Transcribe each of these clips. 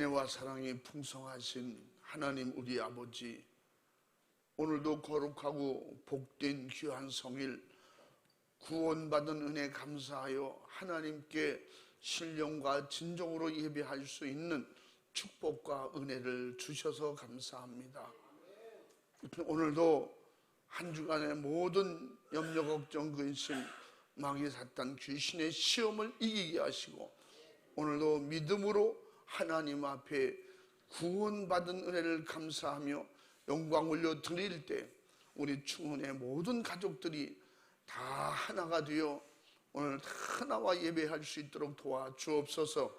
은혜와 사랑이 풍성하신 하나님 우리 아버지, 오늘도 거룩하고 복된 귀한 성일, 구원받은 은혜 감사하여 하나님께 신령과 진정으로 예배할 수 있는 축복과 은혜를 주셔서 감사합니다. 오늘도 한 주간의 모든 염려, 걱정, 근심, 마귀, 사탄, 귀신의 시험을 이기게 하시고, 오늘도 믿음으로 하나님 앞에 구원받은 은혜를 감사하며 영광 올려 드릴 때 우리 충훈의 모든 가족들이 다 하나가 되어 오늘 하나와 예배할 수 있도록 도와주옵소서.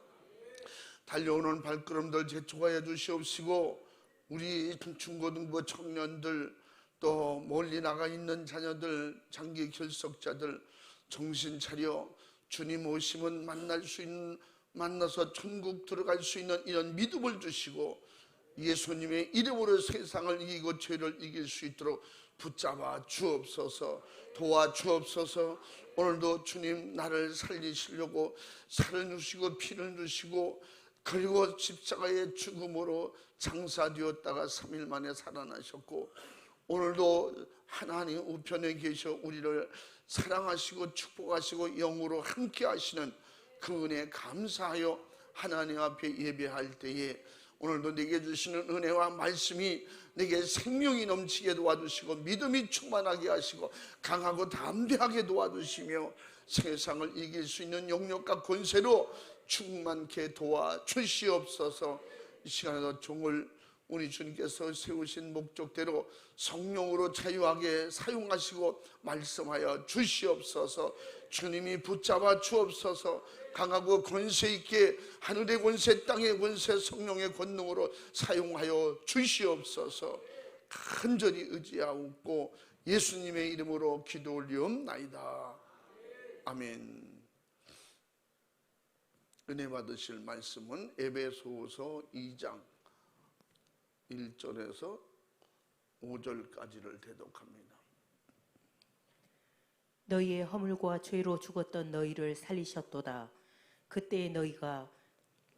달려오는 발걸음들 재촉하여 주시옵시고, 우리 중고등부 청년들, 또 멀리 나가 있는 자녀들, 장기 결석자들 정신 차려 주님 오시면 만나서 천국 들어갈 수 있는 이런 믿음을 주시고, 예수님의 이름으로 세상을 이기고 죄를 이길 수 있도록 붙잡아 주옵소서. 도와주옵소서. 오늘도 주님 나를 살리시려고 살을 주시고 피를 주시고, 그리고 십자가의 죽음으로 장사되었다가 3일 만에 살아나셨고, 오늘도 하나님 우편에 계셔 우리를 사랑하시고 축복하시고 영으로 함께 하시는 그 은혜 감사하여 하나님 앞에 예배할 때에 오늘도 내게 주시는 은혜와 말씀이 내게 생명이 넘치게 도와주시고 믿음이 충만하게 하시고 강하고 담대하게 도와주시며 세상을 이길 수 있는 영역과 권세로 충만케 도와주시옵소서. 이 시간에도 종을 우리 주님께서 세우신 목적대로 성령으로 자유하게 사용하시고 말씀하여 주시옵소서. 주님이 붙잡아 주옵소서. 강하고 권세 있게 하늘의 권세, 땅의 권세, 성령의 권능으로 사용하여 주시옵소서. 간절히 의지하옵고 예수님의 이름으로 기도 올리옵나이다. 아멘. 은혜 받으실 말씀은 에베소서 2장 1절에서 5절까지를 대독합니다. 너희의 허물과 죄로 죽었던 너희를 살리셨도다. 그때 너희가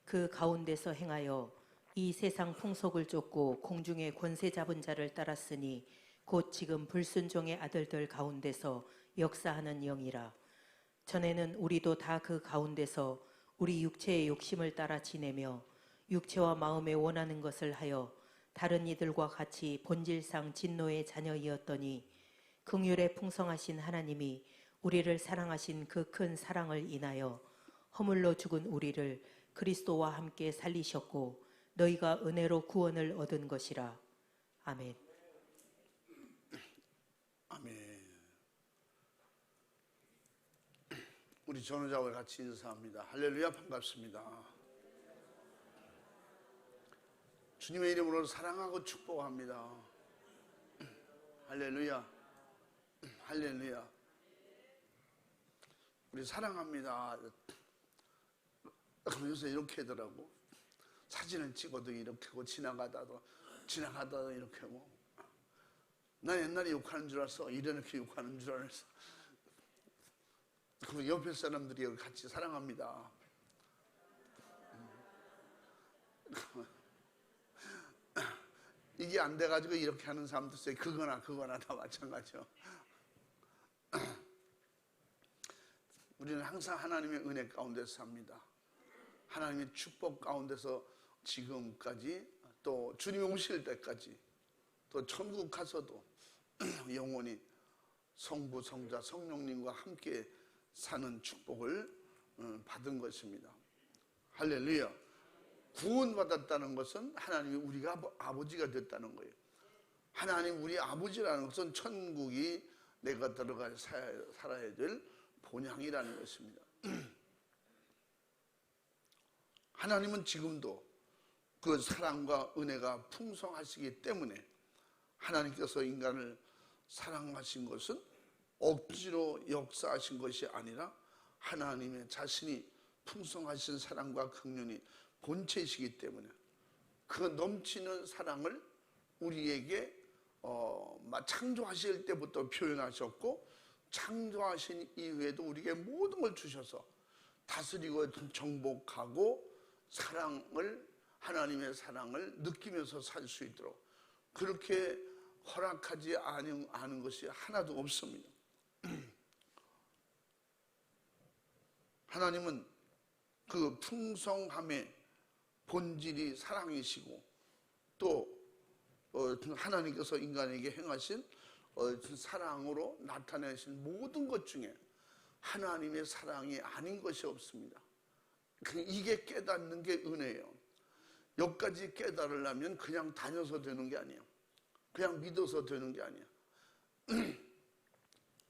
그 가운데서 행하여 이 세상 풍속을 쫓고 공중의 권세 잡은 자를 따랐으니 곧 지금 불순종의 아들들 가운데서 역사하는 영이라. 전에는 우리도 다 그 가운데서 우리 육체의 욕심을 따라 지내며 육체와 마음에 원하는 것을 하여 다른 이들과 같이 본질상 진노의 자녀이었더니 긍휼에 풍성하신 하나님이 우리를 사랑하신 그 큰 사랑을 인하여 허물로 죽은 우리를 그리스도와 함께 살리셨고 너희가 은혜로 구원을 얻은 것이라. 아멘. 아멘. 우리 전우자와 같이 인사합니다. 할렐루야, 반갑습니다. 주님의 이름으로 사랑하고 축복합니다. 할렐루야, 할렐루야. 우리 사랑합니다. 요새 이렇게 하더라고. 사진을 찍어도 이렇게 하고 지나가다도 이렇게 하고. 나 옛날에 욕하는 줄 알았어. 이렇게 욕하는 줄 알았어. 그리고 옆에 사람들이 같이 사랑합니다. 이게 안 돼가지고 이렇게 하는 사람도 있어요. 그거나 다 마찬가지죠. 우리는 항상 하나님의 은혜 가운데서 삽니다. 하나님의 축복 가운데서 지금까지, 또 주님이 오실 때까지, 또 천국 가서도 영원히 성부, 성자, 성령님과 함께 사는 축복을 받은 것입니다. 할렐루야. 구원받았다는 것은 하나님이 우리가 아버지가 됐다는 거예요. 하나님 우리 아버지라는 것은 천국이 내가 들어가 살아야 될 본향이라는 것입니다. 하나님은 지금도 그 사랑과 은혜가 풍성하시기 때문에 하나님께서 인간을 사랑하신 것은 억지로 역사하신 것이 아니라 하나님의 자신이 풍성하신 사랑과 긍휼이 본체이시기 때문에 그 넘치는 사랑을 우리에게 창조하실 때부터 표현하셨고, 창조하신 이후에도 우리에게 모든 걸 주셔서 다스리고 정복하고 사랑을 하나님의 사랑을 느끼면서 살 수 있도록 그렇게 허락하지 않은 것이 하나도 없습니다. 하나님은 그 풍성함의 본질이 사랑이시고 또 하나님께서 인간에게 행하신 사랑으로 나타내신 모든 것 중에 하나님의 사랑이 아닌 것이 없습니다. 이게 깨닫는 게 은혜예요. 여기까지 깨달으려면 그냥 다녀서 되는 게 아니에요. 그냥 믿어서 되는 게 아니에요.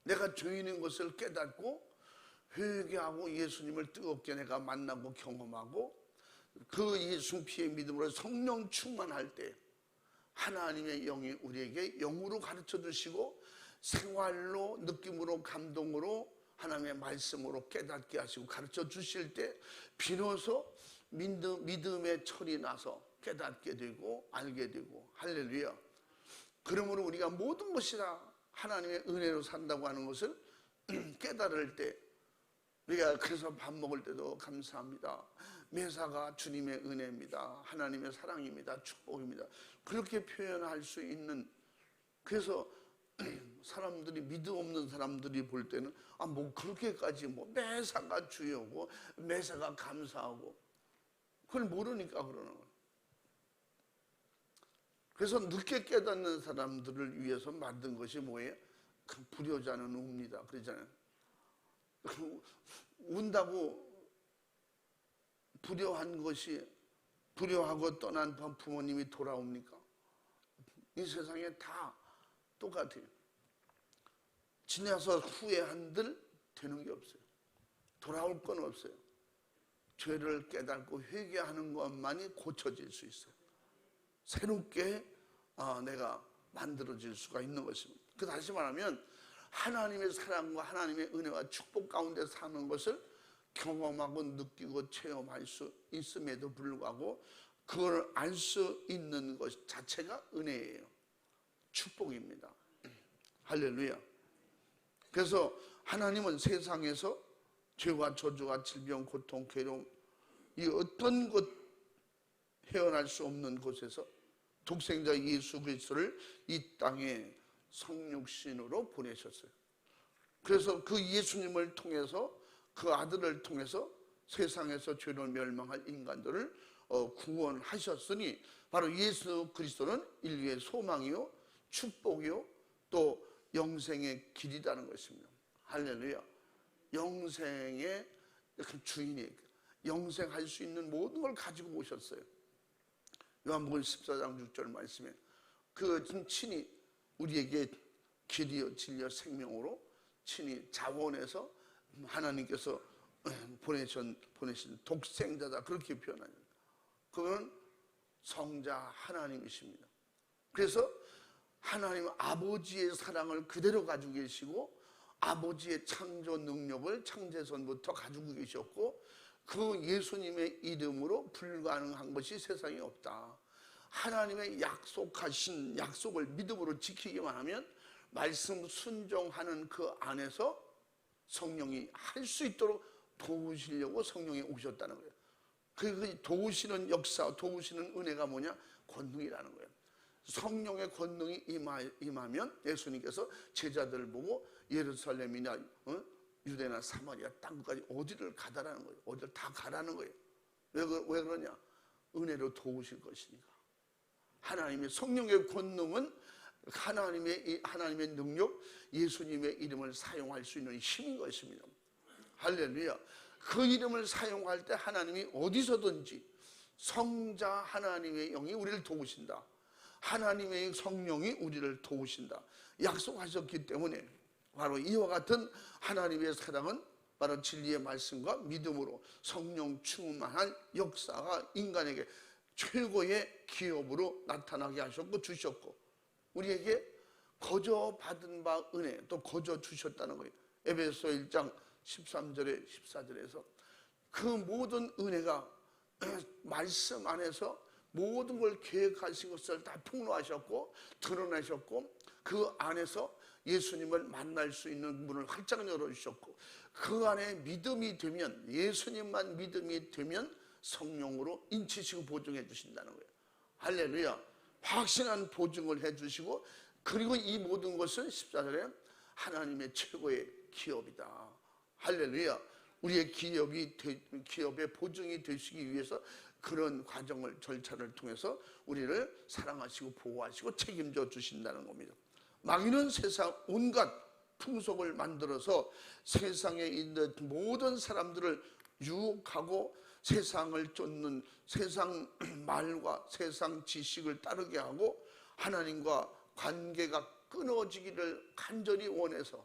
내가 죄인인 것을 깨닫고 회개하고 예수님을 뜨겁게 내가 만나고 경험하고 그 예수 피의 믿음으로 성령 충만할 때 하나님의 영이 우리에게 영으로 가르쳐 주시고 생활로 느낌으로 감동으로 하나님의 말씀으로 깨닫게 하시고 가르쳐 주실 때 비로소 믿음의 철이 나서 깨닫게 되고 알게 되고 할렐루야. 그러므로 우리가 모든 것이 다 하나님의 은혜로 산다고 하는 것을 깨달을 때 우리가 그래서 밥 먹을 때도 감사합니다. 매사가 주님의 은혜입니다. 하나님의 사랑입니다. 축복입니다. 그렇게 표현할 수 있는, 그래서 사람들이 믿음 없는 사람들이 볼 때는 뭐 그렇게까지 매사가 주여고 매사가 감사하고 그걸 모르니까 그러는 거예요. 그래서 늦게 깨닫는 사람들을 위해서 만든 것이 뭐예요? 그 불효자는 웁니다. 그러잖아요. 운다고 불효한 것이, 불효하고 떠난 부모님이 돌아옵니까? 이 세상에 다 똑같아요. 지나서 후회한들 되는 게 없어요. 돌아올 건 없어요. 죄를 깨닫고 회개하는 것만이 고쳐질 수 있어요. 새롭게 내가 만들어질 수가 있는 것입니다. 그 다시 말하면 하나님의 사랑과 하나님의 은혜와 축복 가운데 사는 것을 경험하고 느끼고 체험할 수 있음에도 불구하고 그걸 알 수 있는 것 자체가 은혜예요. 축복입니다. 할렐루야. 그래서 하나님은 세상에서 죄와 저주와 질병, 고통, 괴로움 이 어떤 것 헤어날 수 없는 곳에서 독생자 예수 그리스도를 이 땅에 성육신으로 보내셨어요. 그래서 그 예수님을 통해서 그 아들을 통해서 세상에서 죄로 멸망할 인간들을 구원하셨으니 바로 예수 그리스도는 인류의 소망이요 축복이요 또 영생의 길이라는 것입니다. 할렐루야. 영생의 주인이 영생할 수 있는 모든 걸 가지고 오셨어요. 요한복음 14장 6절 말씀에 그 친히 우리에게 길이요 진리요 생명으로 친히 자원해서 하나님께서 보내신 독생자다 그렇게 표현합니다. 그건 성자 하나님이십니다. 그래서 하나님 아버지의 사랑을 그대로 가지고 계시고 아버지의 창조 능력을 창세전부터 가지고 계셨고 그 예수님의 이름으로 불가능한 것이 세상에 없다. 하나님의 약속하신 약속을 믿음으로 지키기만 하면 말씀 순종하는 그 안에서 성령이 할 수 있도록 도우시려고 성령이 오셨다는 거예요. 그 도우시는 역사, 도우시는 은혜가 뭐냐? 권능이라는 거예요. 성령의 권능이 임하면 예수님께서 제자들을 보고 예루살렘이나 유대나 사마리아 땅까지 어디를 가다라는 거예요. 어디를 다 가라는 거예요. 왜 그러냐? 은혜로 도우실 것이니까. 하나님의 성령의 권능은 하나님의 능력, 예수님의 이름을 사용할 수 있는 힘인 것입니다. 할렐루야. 그 이름을 사용할 때 하나님이 어디서든지 성자 하나님의 영이 우리를 도우신다. 하나님의 성령이 우리를 도우신다. 약속하셨기 때문에 바로 이와 같은 하나님의 사랑은 바로 진리의 말씀과 믿음으로 성령 충만한 역사가 인간에게 최고의 기업으로 나타나게 하셨고 주셨고 우리에게 거저 받은 바 은혜 또 거저 주셨다는 거예요. 에베소 1장 13절에 14절에서 그 모든 은혜가 말씀 안에서 모든 걸 계획하신 것을 다 폭로하셨고 드러내셨고 그 안에서 예수님을 만날 수 있는 문을 활짝 열어주셨고 그 안에 믿음이 되면 예수님만 믿음이 되면 성령으로 인치시고 보증해 주신다는 거예요. 할렐루야. 확실한 보증을 해 주시고, 그리고 이 모든 것은 14절에 하나님의 최고의 기업이다. 할렐루야. 우리의 기업의 보증이 되시기 위해서 그런 과정을, 절차를 통해서 우리를 사랑하시고 보호하시고 책임져 주신다는 겁니다. 마귀는 세상 온갖 풍속을 만들어서 세상에 있는 모든 사람들을 유혹하고 세상을 쫓는, 세상 말과 세상 지식을 따르게 하고 하나님과 관계가 끊어지기를 간절히 원해서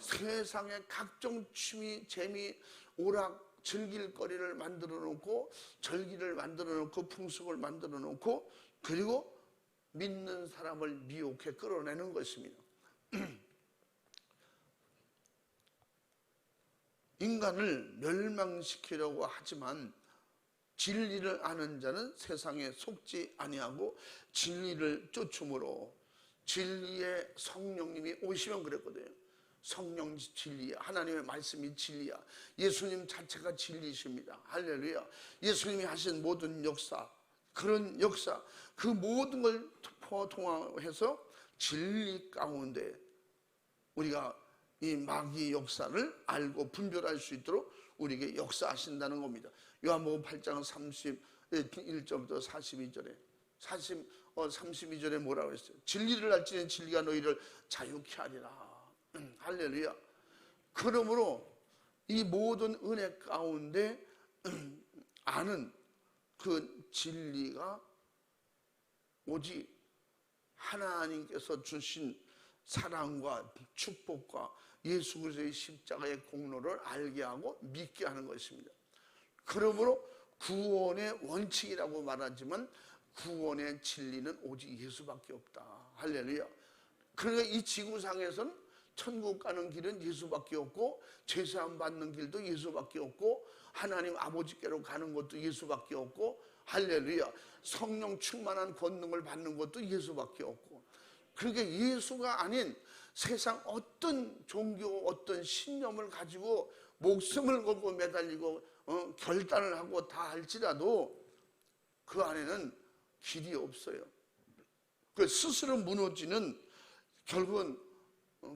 세상의 각종 취미, 재미, 오락, 즐길 거리를 만들어 놓고, 절기를 만들어 놓고, 풍습을 만들어 놓고, 그리고 믿는 사람을 미혹해 끌어내는 것입니다. 인간을 멸망시키려고 하지만 진리를 아는 자는 세상에 속지 아니하고 진리를 쫓음으로, 진리의 성령님이 오시면 그랬거든요. 성령 진리야. 하나님의 말씀이 진리야. 예수님 자체가 진리십니다. 할렐루야. 예수님이 하신 모든 역사, 그런 역사, 그 모든 걸 통합해서 진리 가운데 우리가 이 마귀 역사를 알고 분별할 수 있도록 우리에게 역사하신다는 겁니다. 요한복음 8장 31절부터 42절에 32절에 뭐라고 했어요? 진리를 알지니 진리가 너희를 자유케 하리라. 할렐루야. 그러므로 이 모든 은혜 가운데 아는 그 진리가 오직 하나님께서 주신 사랑과 축복과 예수 그리스도의 십자가의 공로를 알게 하고 믿게 하는 것입니다. 그러므로 구원의 원칙이라고 말하지만 구원의 진리는 오직 예수밖에 없다. 할렐루야. 그러니까 이 지구상에서는 천국 가는 길은 예수밖에 없고, 죄사함 받는 길도 예수밖에 없고, 하나님 아버지께로 가는 것도 예수밖에 없고, 할렐루야. 성령 충만한 권능을 받는 것도 예수밖에 없고, 그러니까 예수가 아닌 세상 어떤 종교, 어떤 신념을 가지고 목숨을 걸고 매달리고 결단을 하고 다 할지라도 그 안에는 길이 없어요. 그 스스로 무너지는, 결국은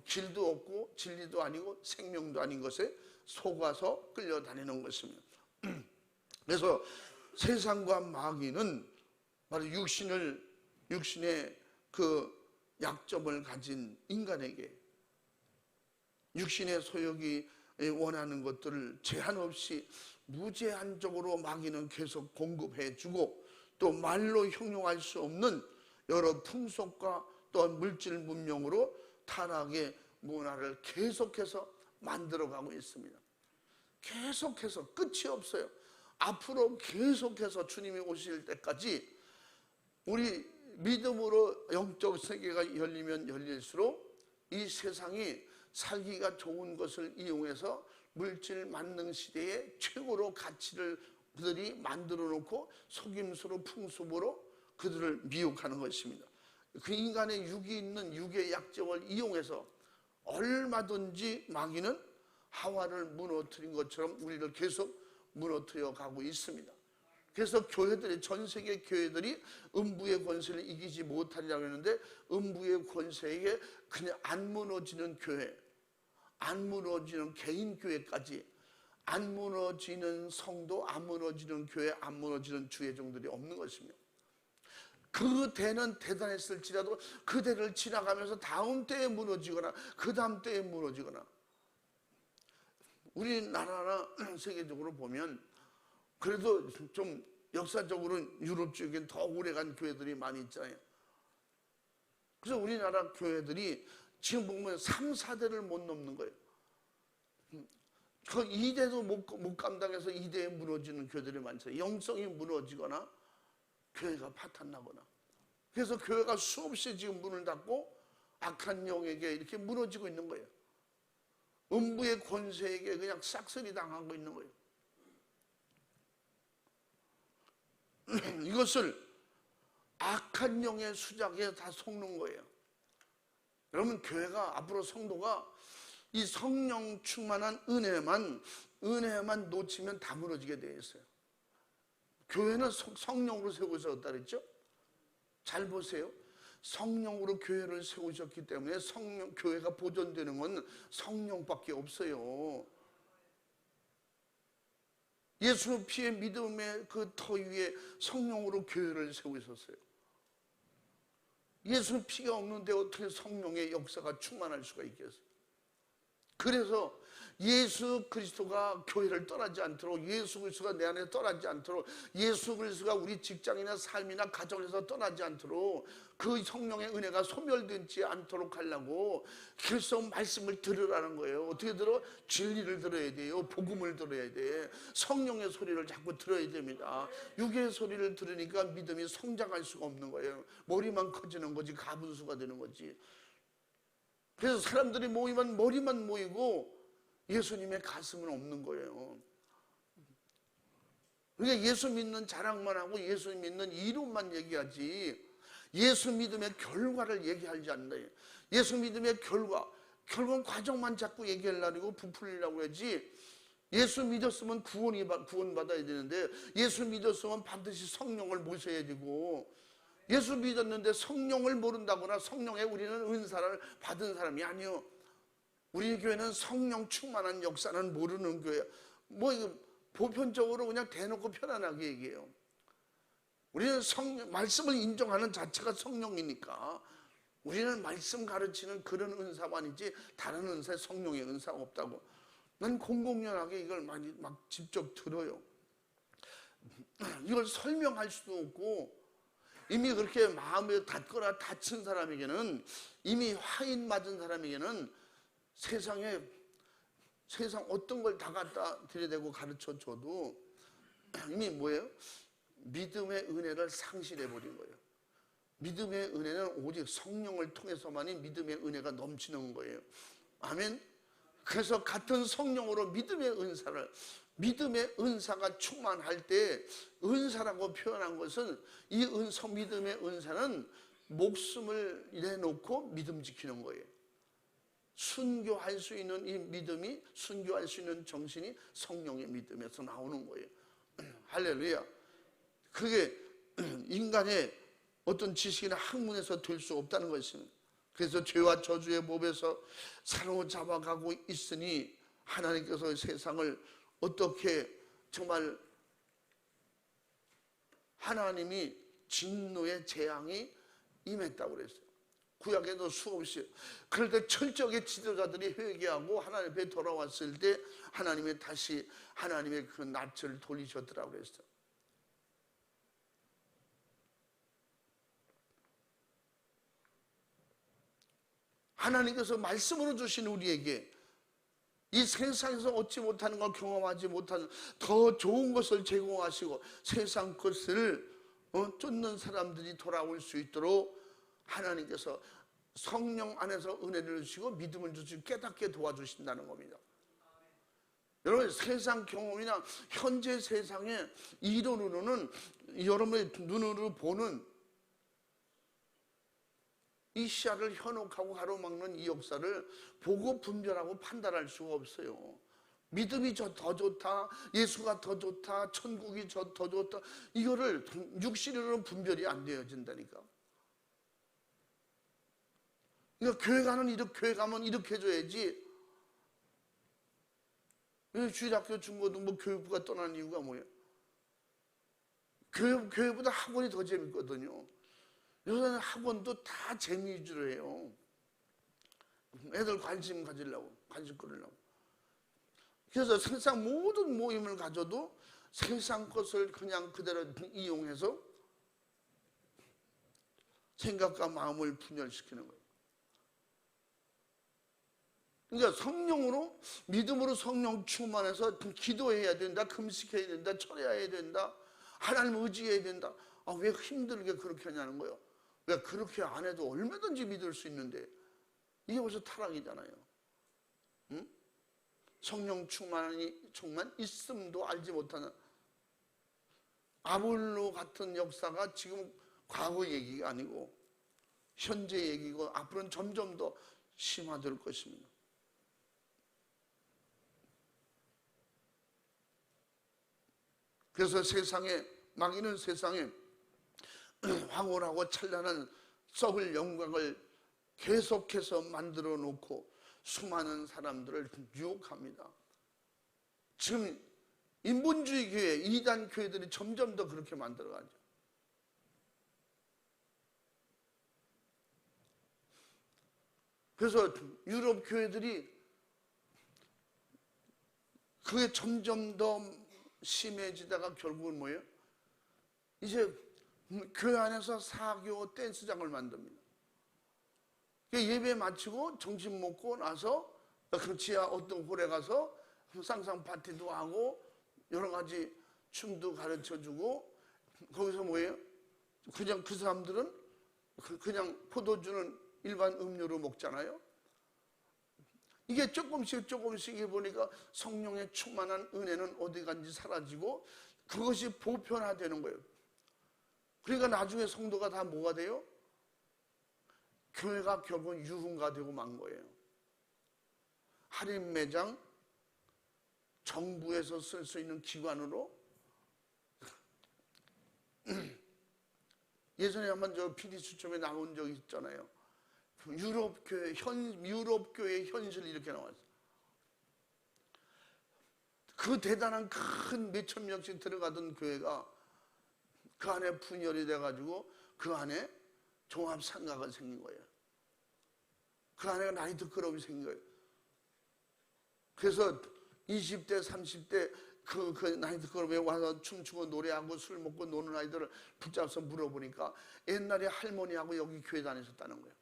길도 없고 진리도 아니고 생명도 아닌 것에 속아서 끌려다니는 것입니다. 그래서 세상과 마귀는 바로 육신의 그 약점을 가진 인간에게 육신의 소욕이 원하는 것들을 제한 없이 무제한적으로 마귀는 계속 공급해 주고, 또 말로 형용할 수 없는 여러 풍속과 또한 물질 문명으로 타락의 문화를 계속해서 만들어가고 있습니다. 계속해서 끝이 없어요. 앞으로 계속해서 주님이 오실 때까지 우리 믿음으로 영적 세계가 열리면 열릴수록 이 세상이 살기가 좋은 것을 이용해서 물질 만능 시대의 최고로 가치를 그들이 만들어 놓고 속임수로 풍습으로 그들을 미혹하는 것입니다. 그 인간의 육이 있는 육의 약점을 이용해서 얼마든지 마귀는 하와를 무너뜨린 것처럼 우리를 계속 무너뜨려 가고 있습니다. 그래서 교회들이, 전 세계 교회들이 음부의 권세를 이기지 못하리라고 했는데, 음부의 권세에게 그냥 안 무너지는 교회, 안 무너지는 개인 교회까지, 안 무너지는 성도, 안 무너지는 교회, 안 무너지는 주회종들이 없는 것입니다. 그 대는 대단했을지라도 그 대를 지나가면서 다음 때에 무너지거나 그 다음 때에 무너지거나, 우리나라나 세계적으로 보면 그래도 좀 역사적으로 유럽 쪽엔 더 오래간 교회들이 많이 있잖아요. 그래서 우리나라 교회들이 지금 보면 3, 4대를 못 넘는 거예요. 그 2대도 못 감당해서 2대에 무너지는 교회들이 많잖아요. 영성이 무너지거나 교회가 파탄나거나. 그래서 교회가 수없이 지금 문을 닫고 악한 영에게 이렇게 무너지고 있는 거예요. 음부의 권세에게 그냥 싹쓸이 당하고 있는 거예요. 이것을 악한 영의 수작에 다 속는 거예요. 여러분, 교회가 앞으로 성도가 이 성령 충만한 은혜만 놓치면 다 무너지게 되어 있어요. 교회는 성령으로 세우셨다 그랬죠? 잘 보세요. 성령으로 교회를 세우셨기 때문에 교회가 보존되는 건 성령밖에 없어요. 예수 피의 믿음의 그 터 위에 성령으로 교회를 세우셨어요. 예수 피가 없는데 어떻게 성령의 역사가 충만할 수가 있겠어요? 그래서 예수 그리스도가 교회를 떠나지 않도록, 예수 그리스도가 내 안에 떠나지 않도록, 예수 그리스도가 우리 직장이나 삶이나 가정에서 떠나지 않도록, 그 성령의 은혜가 소멸되지 않도록 하려고 계속 말씀을 들으라는 거예요. 어떻게 들어? 진리를 들어야 돼요. 복음을 들어야 돼. 성령의 소리를 자꾸 들어야 됩니다. 육의 소리를 들으니까 믿음이 성장할 수가 없는 거예요. 머리만 커지는 거지, 가분수가 되는 거지. 그래서 사람들이 모이면 머리만 모이고 예수님의 가슴은 없는 거예요. 그러니까 예수 믿는 자랑만 하고 예수 믿는 이론만 얘기하지, 예수 믿음의 결과를 얘기하지 않는다. 예수 믿음의 결국은 과정만 자꾸 얘기하려고 부풀리려고 하지. 예수 믿었으면 구원받아야 되는데, 예수 믿었으면 반드시 성령을 모셔야 되고, 예수 믿었는데 성령을 모른다거나 성령의 우리는 은사를 받은 사람이 아니요. 우리 교회는 성령 충만한 역사는 모르는 교회야. 이거 보편적으로 그냥 대놓고 편안하게 얘기해요. 우리는 말씀을 인정하는 자체가 성령이니까 우리는 말씀 가르치는 그런 은사만이지 다른 은사에 성령의 은사가 없다고. 난 공공연하게 이걸 많이 막 직접 들어요. 이걸 설명할 수도 없고, 이미 그렇게 마음에 닿거나 다친 사람에게는, 이미 화인 맞은 사람에게는 세상 어떤 걸 다 갖다 들여대고 가르쳐 줘도 이미 뭐예요? 믿음의 은혜를 상실해 버린 거예요. 믿음의 은혜는 오직 성령을 통해서만이 믿음의 은혜가 넘치는 거예요. 아멘. 그래서 같은 성령으로 믿음의 은사가 충만할 때, 은사라고 표현한 것은, 이 믿음의 은사는 목숨을 내놓고 믿음 지키는 거예요. 순교할 수 있는 이 믿음이, 순교할 수 있는 정신이 성령의 믿음에서 나오는 거예요. 할렐루야. 그게 인간의 어떤 지식이나 학문에서 될 수 없다는 것입니다. 그래서 죄와 저주의 법에서 사로잡아가고 있으니 하나님께서 세상을 어떻게, 정말 하나님이 진노의 재앙이 임했다고 그랬어요. 구약에도 수없이. 그럴 때 철저하게 지도자들이 회개하고 하나님 앞에 돌아왔을 때 하나님이 다시 하나님의 그 낯을 돌리셨더라고 그랬어요. 하나님께서 말씀으로 주신 우리에게 이 세상에서 얻지 못하는 걸, 경험하지 못하는 더 좋은 것을 제공하시고, 세상 것을 쫓는 사람들이 돌아올 수 있도록 하나님께서 성령 안에서 은혜를 주시고 믿음을 주시고 깨닫게 도와주신다는 겁니다. 여러분, 세상 경험이나 현재 세상의 이론으로는, 여러분의 눈으로 보는 이 시야를 현혹하고 가로막는 이 역사를 보고 분별하고 판단할 수가 없어요. 믿음이 더 좋다, 예수가 더 좋다, 천국이 더 좋다, 이거를 육신으로는 분별이 안 되어진다니까. 그러니까 교회 가면 이렇게 해줘야지. 주일학교, 중고등부 교육부가 떠나는 이유가 뭐예요? 교회보다 학원이 더 재밌거든요. 요새는 학원도 다 재미 위주로 해요. 애들 관심 가지려고, 관심 끌으려고. 그래서 세상 모든 모임을 가져도 세상 것을 그냥 그대로 이용해서 생각과 마음을 분열시키는 거예요. 그러니까 성령으로, 믿음으로 성령 충만해서 기도해야 된다, 금식해야 된다, 철회해야 된다, 하나님 의지해야 된다. 왜 힘들게 그렇게 하냐는 거예요. 왜 그렇게 안 해도 얼마든지 믿을 수 있는데, 이게 벌써 타락이잖아요. 응? 성령 충만 있음도 알지 못하는 아볼로 같은 역사가 지금 과거 얘기가 아니고 현재 얘기고, 앞으로는 점점 더 심화될 것입니다. 그래서 세상에 마귀는 세상에 황홀하고 찬란한 썩을 영광을 계속해서 만들어 놓고 수많은 사람들을 유혹합니다. 지금 인본주의 교회, 이단 교회들이 점점 더 그렇게 만들어가죠. 그래서 유럽 교회들이 그게 점점 더 심해지다가 결국은 뭐예요? 이제 교회 안에서 사교 댄스장을 만듭니다. 예배 마치고 점심 먹고 나서 그 지하 어떤 홀에 가서 쌍쌍 파티도 하고 여러 가지 춤도 가르쳐주고, 거기서 뭐예요? 그냥 그 사람들은 그냥 포도주는 일반 음료로 먹잖아요. 이게 조금씩 해보니까 성령의 충만한 은혜는 어디 간지 사라지고 그것이 보편화되는 거예요. 그러니까 나중에 성도가 다 뭐가 돼요? 교회가 결국 유흥가 되고 만 거예요. 할인 매장, 정부에서 쓸 수 있는 기관으로. 예전에 한번 저 PD 수첩에 나온 적이 있잖아요. 유럽 교회 현실 이렇게 나왔어요. 그 대단한 큰 몇천 명씩 들어가던 교회가 그 안에 분열이 돼가지고 그 안에 종합상가가 생긴 거예요. 그 안에 나이트클럽이 생긴 거예요. 그래서 20대, 30대 그 나이트클럽에 와서 춤추고 노래하고 술 먹고 노는 아이들을 붙잡아서 물어보니까 옛날에 할머니하고 여기 교회 다니셨다는 거예요.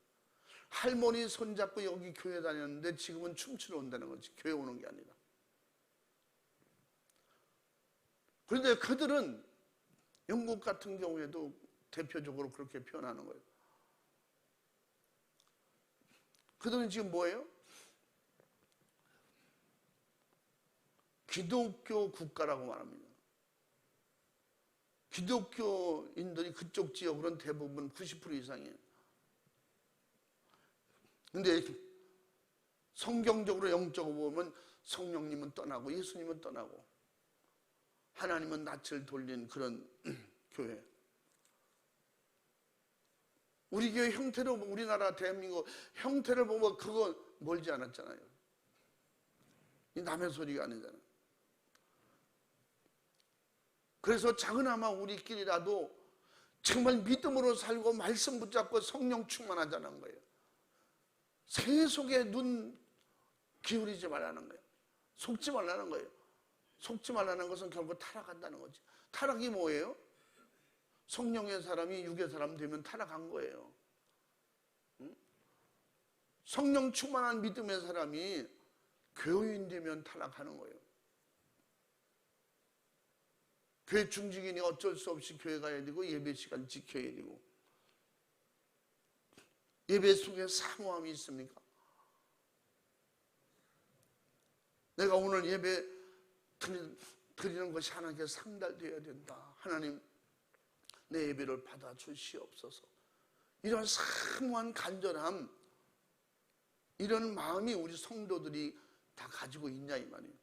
할머니 손잡고 여기 교회 다녔는데 지금은 춤추러 온다는 거지, 교회 오는 게 아니라. 그런데 그들은 영국 같은 경우에도 대표적으로 그렇게 표현하는 거예요. 그들은 지금 뭐예요? 기독교 국가라고 말합니다. 기독교인들이 그쪽 지역으로는 대부분 90% 이상이에요. 근데 성경적으로 영적으로 보면 성령님은 떠나고 예수님은 떠나고 하나님은 낯을 돌린 그런 교회. 우리 교회 형태로 보면, 우리나라 대한민국 형태를 보면 그거 멀지 않았잖아요. 이 남의 소리가 아니잖아요. 그래서 작은아마 우리끼리라도 정말 믿음으로 살고 말씀 붙잡고 성령 충만하자는 거예요. 세속에 눈 기울이지 말라는 거예요. 속지 말라는 거예요. 속지 말라는 것은 결국 타락한다는 거지. 타락이 뭐예요? 성령의 사람이 육의 사람 되면 타락한 거예요. 응? 성령 충만한 믿음의 사람이 교인 되면 타락하는 거예요. 교회 중직인이 어쩔 수 없이 교회 가야 되고 예배 시간 지켜야 되고, 예배 속에 사모함이 있습니까? 내가 오늘 예배 드리는 것이 하나님께 상달되어야 된다. 하나님, 내 예배를 받아 주시옵소서. 이런 사모한 간절함, 이런 마음이 우리 성도들이 다 가지고 있냐 이 말이에요.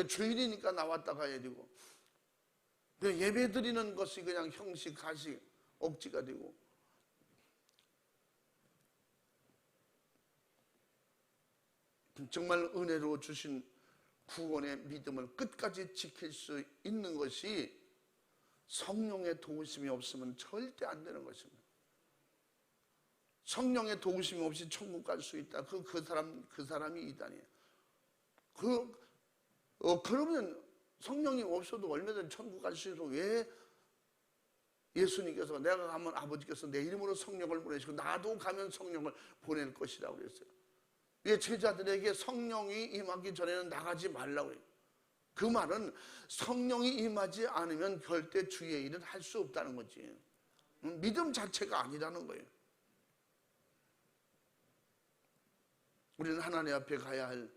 주일이니까 나왔다 가야 되고, 예배 드리는 것이 그냥 형식, 가식, 억지가 되고, 정말 은혜로 주신 구원의 믿음을 끝까지 지킬 수 있는 것이 성령의 도우심이 없으면 절대 안 되는 것입니다. 성령의 도우심이 없이 천국 갈 수 있다. 그 사람이 이단이에요. 그러면 성령이 없어도 얼마든지 천국 갈 수 있어서 왜 예수님께서 내가 가면 아버지께서 내 이름으로 성령을 보내시고 나도 가면 성령을 보낼 것이라고 그랬어요. 왜 제자들에게 성령이 임하기 전에는 나가지 말라고 해요. 그 말은 성령이 임하지 않으면 절대 주의 일은 할 수 없다는 거지. 믿음 자체가 아니라는 거예요. 우리는 하나님 앞에 가야 할,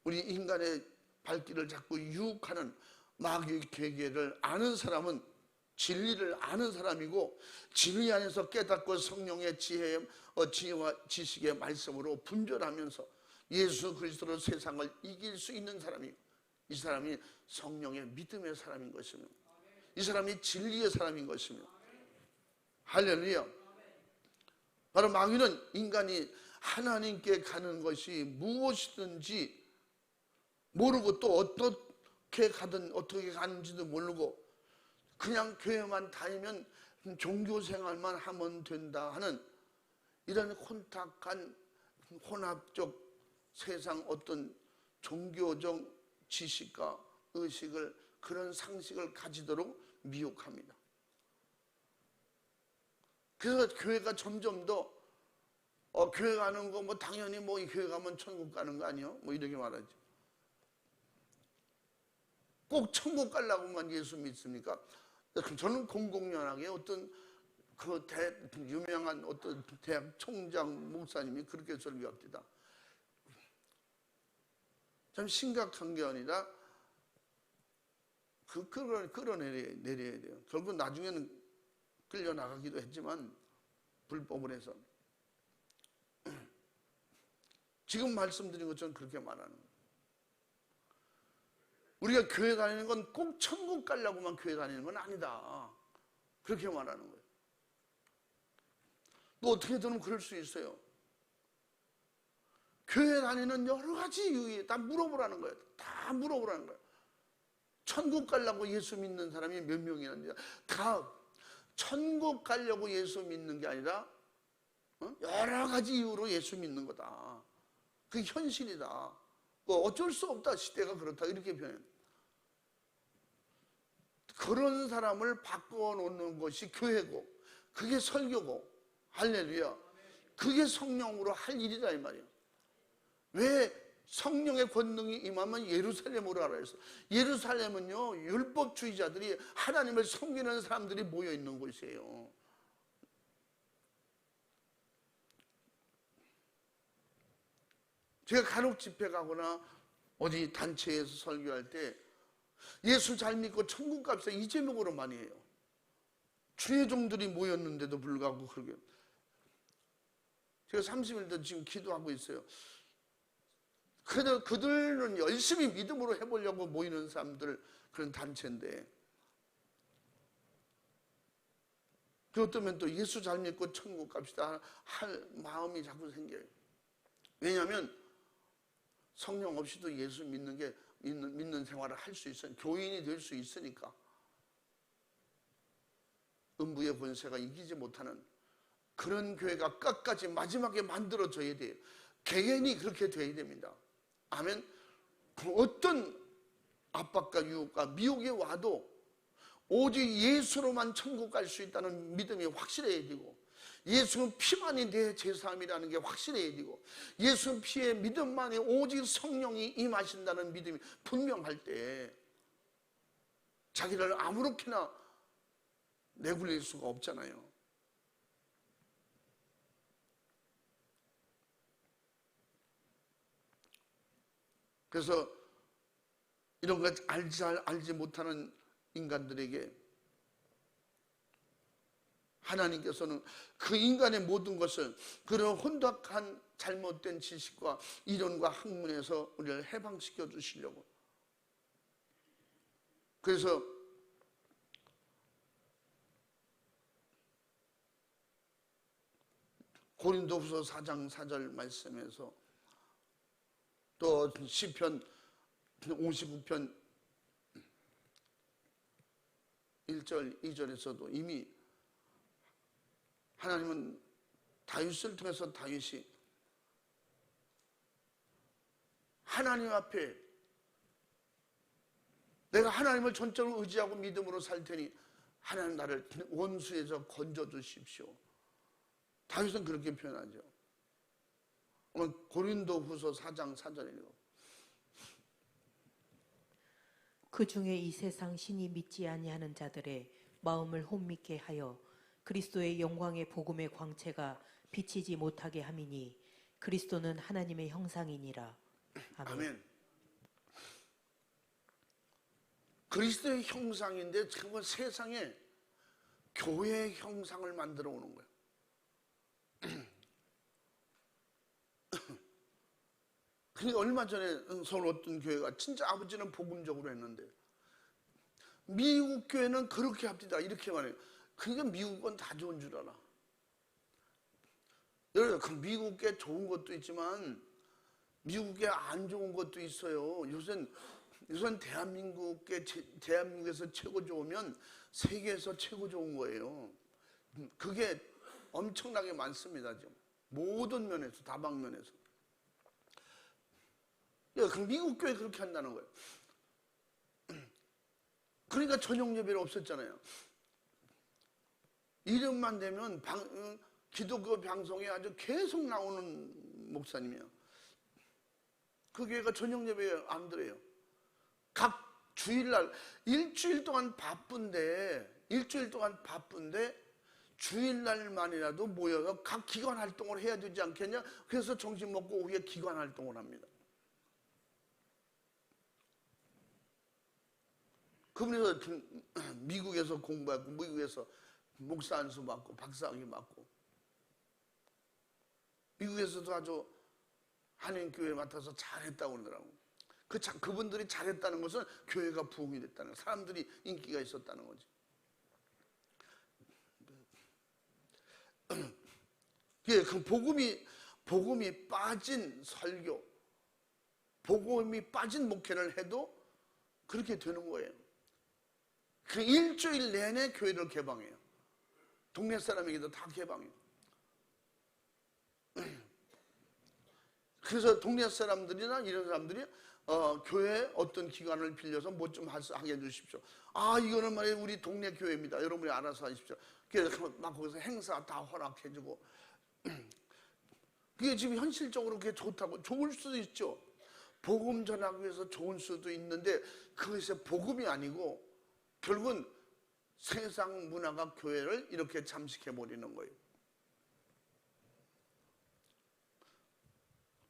우리 인간의 발길을 자꾸 유혹하는 마귀의 계계를 아는 사람은 진리를 아는 사람이고, 진리 안에서 깨닫고 성령의 지혜와 지식의 말씀으로 분별하면서 예수 그리스도로 세상을 이길 수 있는 사람이고, 이 사람이 성령의 믿음의 사람인 것이며 이 사람이 진리의 사람인 것이며 할렐루야. 바로 마귀는 인간이 하나님께 가는 것이 무엇이든지 모르고 또 어떻게 가든 어떻게 가는지도 모르고 그냥 교회만 다니면 종교 생활만 하면 된다 하는 이런 혼탁한 혼합적 세상 어떤 종교적 지식과 의식을 그런 상식을 가지도록 미혹합니다. 그래서 교회가 점점 더 교회 가는 거 뭐 당연히 뭐 교회 가면 천국 가는 거 아니요? 뭐 이렇게 말하죠. 꼭 천국 가려고만 예수 믿습니까? 저는 공공연하게 어떤 그 유명한 어떤 대학 총장 목사님이 그렇게 설교합니다. 참 심각한 게 아니라 끌어내려야 돼요. 결국 나중에는 끌려나가기도 했지만 불법을 해서 지금 말씀드린 것처럼 그렇게 말하는 거예요. 우리가 교회 다니는 건 꼭 천국 가려고만 교회 다니는 건 아니다. 그렇게 말하는 거예요. 또 어떻게든 그럴 수 있어요. 교회 다니는 여러 가지 이유에 다 물어보라는 거예요. 다 물어보라는 거예요. 천국 가려고 예수 믿는 사람이 몇 명이나 있는지 다 천국 가려고 예수 믿는 게 아니라 여러 가지 이유로 예수 믿는 거다. 그게 현실이다. 어쩔 수 없다. 시대가 그렇다. 이렇게 표현해요. 그런 사람을 바꿔놓는 것이 교회고 그게 설교고 할렐루야. 그게 성령으로 할 일이다 이 말이에요. 왜 성령의 권능이 임하면 예루살렘으로 가라 했어. 예루살렘은요 율법주의자들이 하나님을 섬기는 사람들이 모여있는 곳이에요. 제가 간혹 집회 가거나 어디 단체에서 설교할 때 예수 잘 믿고 천국 갑시다 이 제목으로 많이 해요. 주의 종들이 모였는데도 불구하고 그러게. 제가 30일도 지금 기도하고 있어요. 그래도 그들은 열심히 믿음으로 해보려고 모이는 사람들 그런 단체인데 그 어쩌면 또 예수 잘 믿고 천국 갑시다 할 마음이 자꾸 생겨요. 왜냐하면 성령 없이도 예수 믿는 생활을 할 수 있어요. 교인이 될 수 있으니까. 음부의 권세가 이기지 못하는 그런 교회가 끝까지 마지막에 만들어져야 돼요. 개개인이 그렇게 돼야 됩니다. 아멘. 어떤 압박과 유혹과 미혹이 와도 오직 예수로만 천국 갈 수 있다는 믿음이 확실해야 되고 예수는 피만이 내 제사함이라는 게 확실해야 되고 예수 피의 믿음만이 오직 성령이 임하신다는 믿음이 분명할 때 자기를 아무렇게나 내굴릴 수가 없잖아요. 그래서 이런 거 알지 못하는 인간들에게 하나님께서는 그 인간의 모든 것을 그런 혼탁한 잘못된 지식과 이론과 학문에서 우리를 해방시켜 주시려고. 그래서 고린도후서 4장 4절 말씀에서 또 시편 59편 1절 2절에서도 이미 하나님은 다윗을 통해서 다윗이 하나님 앞에 내가 하나님을 전적으로 의지하고 믿음으로 살 테니 하나님 나를 원수에서 건져 주십시오. 다윗은 그렇게 표현하죠. 고린도후서 4장 4절이에요. 그 중에 이 세상 신이 믿지 아니하는 자들의 마음을 혼미케 하여 그리스도의 영광의 복음의 광채가 비치지 못하게 함이니 그리스도는 하나님의 형상이니라. 아멘. 아멘. 그리스도의 형상인데 정말 세상에 교회의 형상을 만들어 오는 거예요. 그러니까 얼마 전에 서울 어떤 교회가 진짜 아버지는 복음적으로 했는데 미국 교회는 그렇게 합디다 이렇게 말해요. 그러니까 미국은 다 좋은 줄 알아. 여러분 미국에 좋은 것도 있지만 미국에 안 좋은 것도 있어요. 요새는 대한민국에서 최고 좋으면 세계에서 최고 좋은 거예요. 그게 엄청나게 많습니다. 지금 모든 면에서 다방면에서. 미국 교회 그렇게 한다는 거예요. 그러니까 저녁 예배가 없었잖아요. 이름만 되면 기독교 방송에 아주 계속 나오는 목사님이에요. 그 교회가 저녁 예배 안 드려요. 각 주일날 일주일 동안 바쁜데 주일날만이라도 모여서 각 기관 활동을 해야 되지 않겠냐? 그래서 점심 먹고 오후에 기관 활동을 합니다. 그분에서 미국에서 공부하고 미국에서 목사 안수 받고 박사학위 받고 미국에서도 아주 한인교회 맡아서 잘했다고 그러더라고. 그분들이 잘했다는 것은 교회가 부흥이 됐다는 거예요. 사람들이 인기가 있었다는 거지. 그 복음이 빠진 설교, 복음이 빠진 목회를 해도 그렇게 되는 거예요. 그 일주일 내내 교회를 개방해요. 동네 사람에게도 다 개방해요. 그래서 동네 사람들이나 이런 사람들이 교회 어떤 기관을 빌려서 뭐 좀 하게 해주십시오. 이거는 말이에요 우리 동네 교회입니다. 여러분이 알아서 하십시오. 그래서 막 거기서 행사 다 허락해주고 그게 지금 현실적으로 그게 좋다고 좋을 수도 있죠. 복음 전하기 위해서 좋을 수도 있는데 그것이 복음이 아니고 결국은 세상 문화가 교회를 이렇게 잠식해버리는 거예요.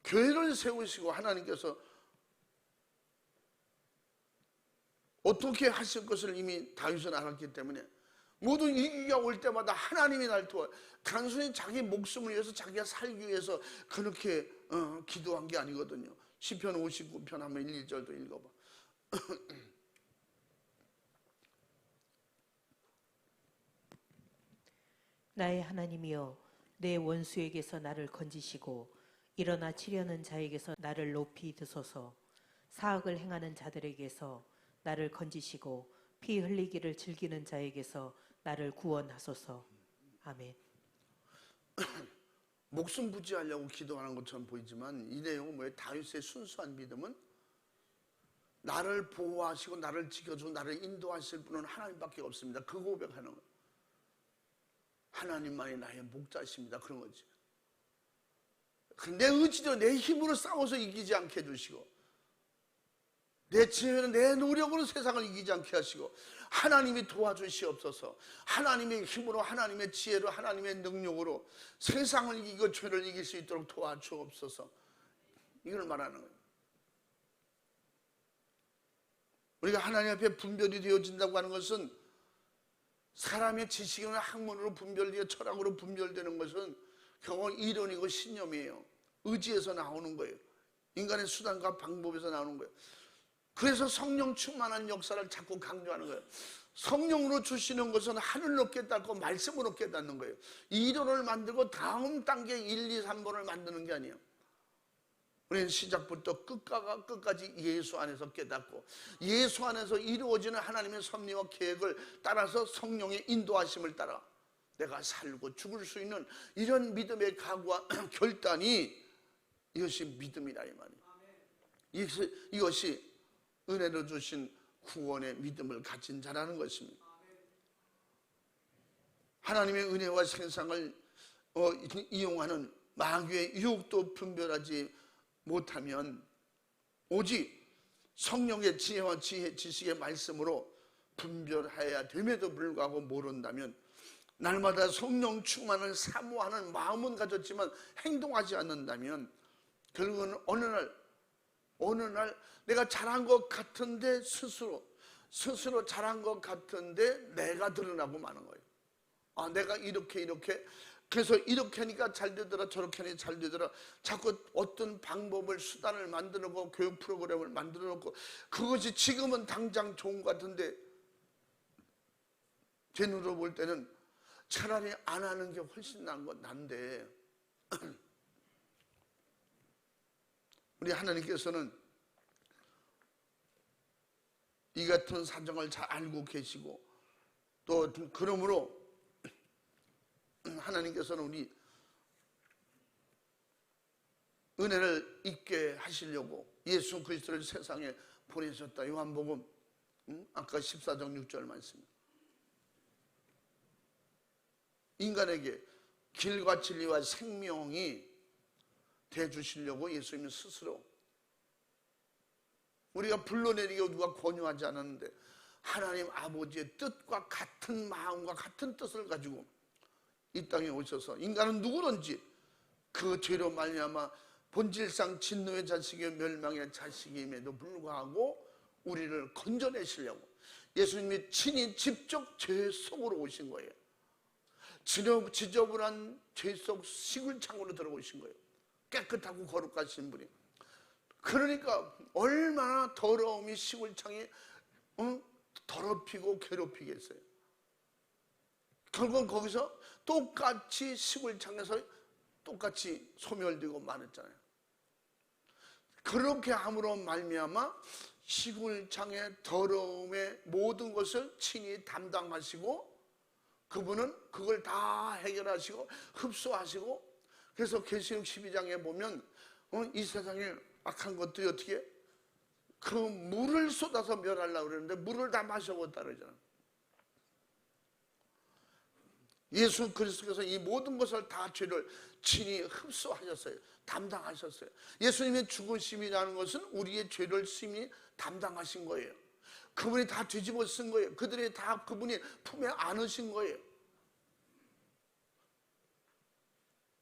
교회를 세우시고 하나님께서 어떻게 하실 것을 이미 다윗은 알았기 때문에 모든 위기가 올 때마다 하나님이 날 도와. 단순히 자기 목숨을 위해서 자기가 살기 위해서 그렇게 기도한 게 아니거든요. 시편 59편 한번 1, 2절도 읽어봐. 나의 하나님이여 내 원수에게서 나를 건지시고 일어나 치려는 자에게서 나를 높이 드소서. 사악을 행하는 자들에게서 나를 건지시고 피 흘리기를 즐기는 자에게서 나를 구원하소서. 아멘. 목숨 부지하려고 기도하는 것처럼 보이지만 이 내용은 뭐예요? 다윗의 순수한 믿음은 나를 보호하시고 나를 지켜주고 나를 인도하실 분은 하나님밖에 없습니다. 그 고백하는 거예요. 하나님만이 나의 목자십니다. 그런 거지. 내 의지로 내 힘으로 싸워서 이기지 않게 해주시고 내 지혜로 내 노력으로 세상을 이기지 않게 하시고 하나님이 도와주시옵소서. 하나님의 힘으로 하나님의 지혜로 하나님의 능력으로 세상을 이기고 죄를 이길 수 있도록 도와주옵소서. 이걸 말하는 거예요. 우리가 하나님 앞에 분별이 되어진다고 하는 것은 사람의 지식이나 학문으로 분별되어 철학으로 분별되는 것은 결국 이론이고 신념이에요. 의지에서 나오는 거예요. 인간의 수단과 방법에서 나오는 거예요. 그래서 성령 충만한 역사를 자꾸 강조하는 거예요. 성령으로 주시는 것은 하늘로 깨닫고 말씀으로 깨닫는 거예요. 이론을 만들고 다음 단계 1, 2, 3번을 만드는 게 아니에요. 우리는 시작부터 끝까지 예수 안에서 깨닫고 예수 안에서 이루어지는 하나님의 섭리와 계획을 따라서 성령의 인도하심을 따라 내가 살고 죽을 수 있는 이런 믿음의 각오와 결단이 이것이 믿음이라 이 말이에요. 이것이 은혜로 주신 구원의 믿음을 가진 자라는 것입니다. 하나님의 은혜와 세상을 이용하는 마귀의 유혹도 분별하지 못하면 오직 성령의 지혜와 지식의 말씀으로 분별해야 됨에도 불구하고 모른다면 날마다 성령 충만을 사모하는 마음은 가졌지만 행동하지 않는다면 결국은 어느 날 내가 잘한 것 같은데 스스로 잘한 것 같은데 내가 드러나고 마는 거예요. 내가 이렇게 그래서 이렇게 하니까 잘 되더라, 저렇게 하니까 잘 되더라. 자꾸 어떤 방법을, 수단을 만들어 놓고 교육 프로그램을 만들어 놓고, 그것이 지금은 당장 좋은 것 같은데 제 눈으로 볼 때는 차라리 안 하는 게 훨씬 난데 우리 하나님께서는 이 같은 사정을 잘 알고 계시고, 또 그러므로 하나님께서는 우리 은혜를 잊게 하시려고 예수 그리스도를 세상에 보내셨다. 요한복음 아까 14장 6절 말씀. 인간에게 길과 진리와 생명이 되어주시려고 예수님은 스스로, 우리가 불러내리고 누가 권유하지 않았는데 하나님 아버지의 뜻과 같은 마음과 같은 뜻을 가지고 이 땅에 오셔서, 인간은 누구든지 그 죄로 말미암아 본질상 진노의 자식이요 멸망의 자식임에도 불구하고 우리를 건져내시려고 예수님이 친히 직접 죄 속으로 오신 거예요. 지저분한 죄 속 시굴창으로 들어오신 거예요. 깨끗하고 거룩하신 분이. 그러니까 얼마나 더러움이 시골창에 더럽히고 괴롭히겠어요. 결국은 거기서 똑같이 시골창에서 똑같이 소멸되고 말았잖아요. 그렇게 함으로 말미암아 시골창의 더러움의 모든 것을 친히 담당하시고, 그분은 그걸 다 해결하시고 흡수하시고, 그래서 계시록 12장에 보면 이 세상에 악한 것들이 어떻게 그 물을 쏟아서 멸하려고 그러는데 물을 다 마셔봤다 그러잖아. 예수 그리스도께서 이 모든 것을 다 죄를 친히 흡수하셨어요. 담당하셨어요. 예수님의 죽으심이라는 것은 우리의 죄를 심히 담당하신 거예요. 그분이 다 뒤집어 쓴 거예요. 그들이 다 그분이 품에 안으신 거예요.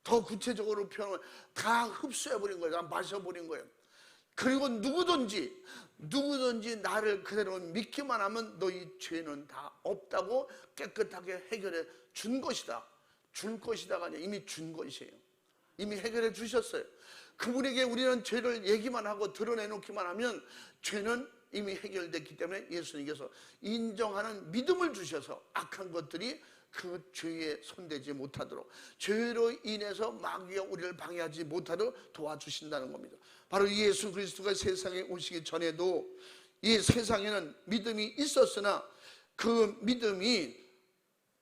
더 구체적으로 표현하면 다 흡수해버린 거예요. 다 마셔버린 거예요. 그리고 누구든지 나를 그대로 믿기만 하면 너희 죄는 다 없다고 깨끗하게 해결해 준 것이다. 줄 것이다가 아니라 이미 준 것이에요. 이미 해결해 주셨어요. 그분에게 우리는 죄를 얘기만 하고 드러내놓기만 하면 죄는 이미 해결됐기 때문에 예수님께서 인정하는 믿음을 주셔서 악한 것들이 그 죄에 손대지 못하도록, 죄로 인해서 마귀가 우리를 방해하지 못하도록 도와주신다는 겁니다. 바로 예수 그리스도가 세상에 오시기 전에도 이 세상에는 믿음이 있었으나 그 믿음이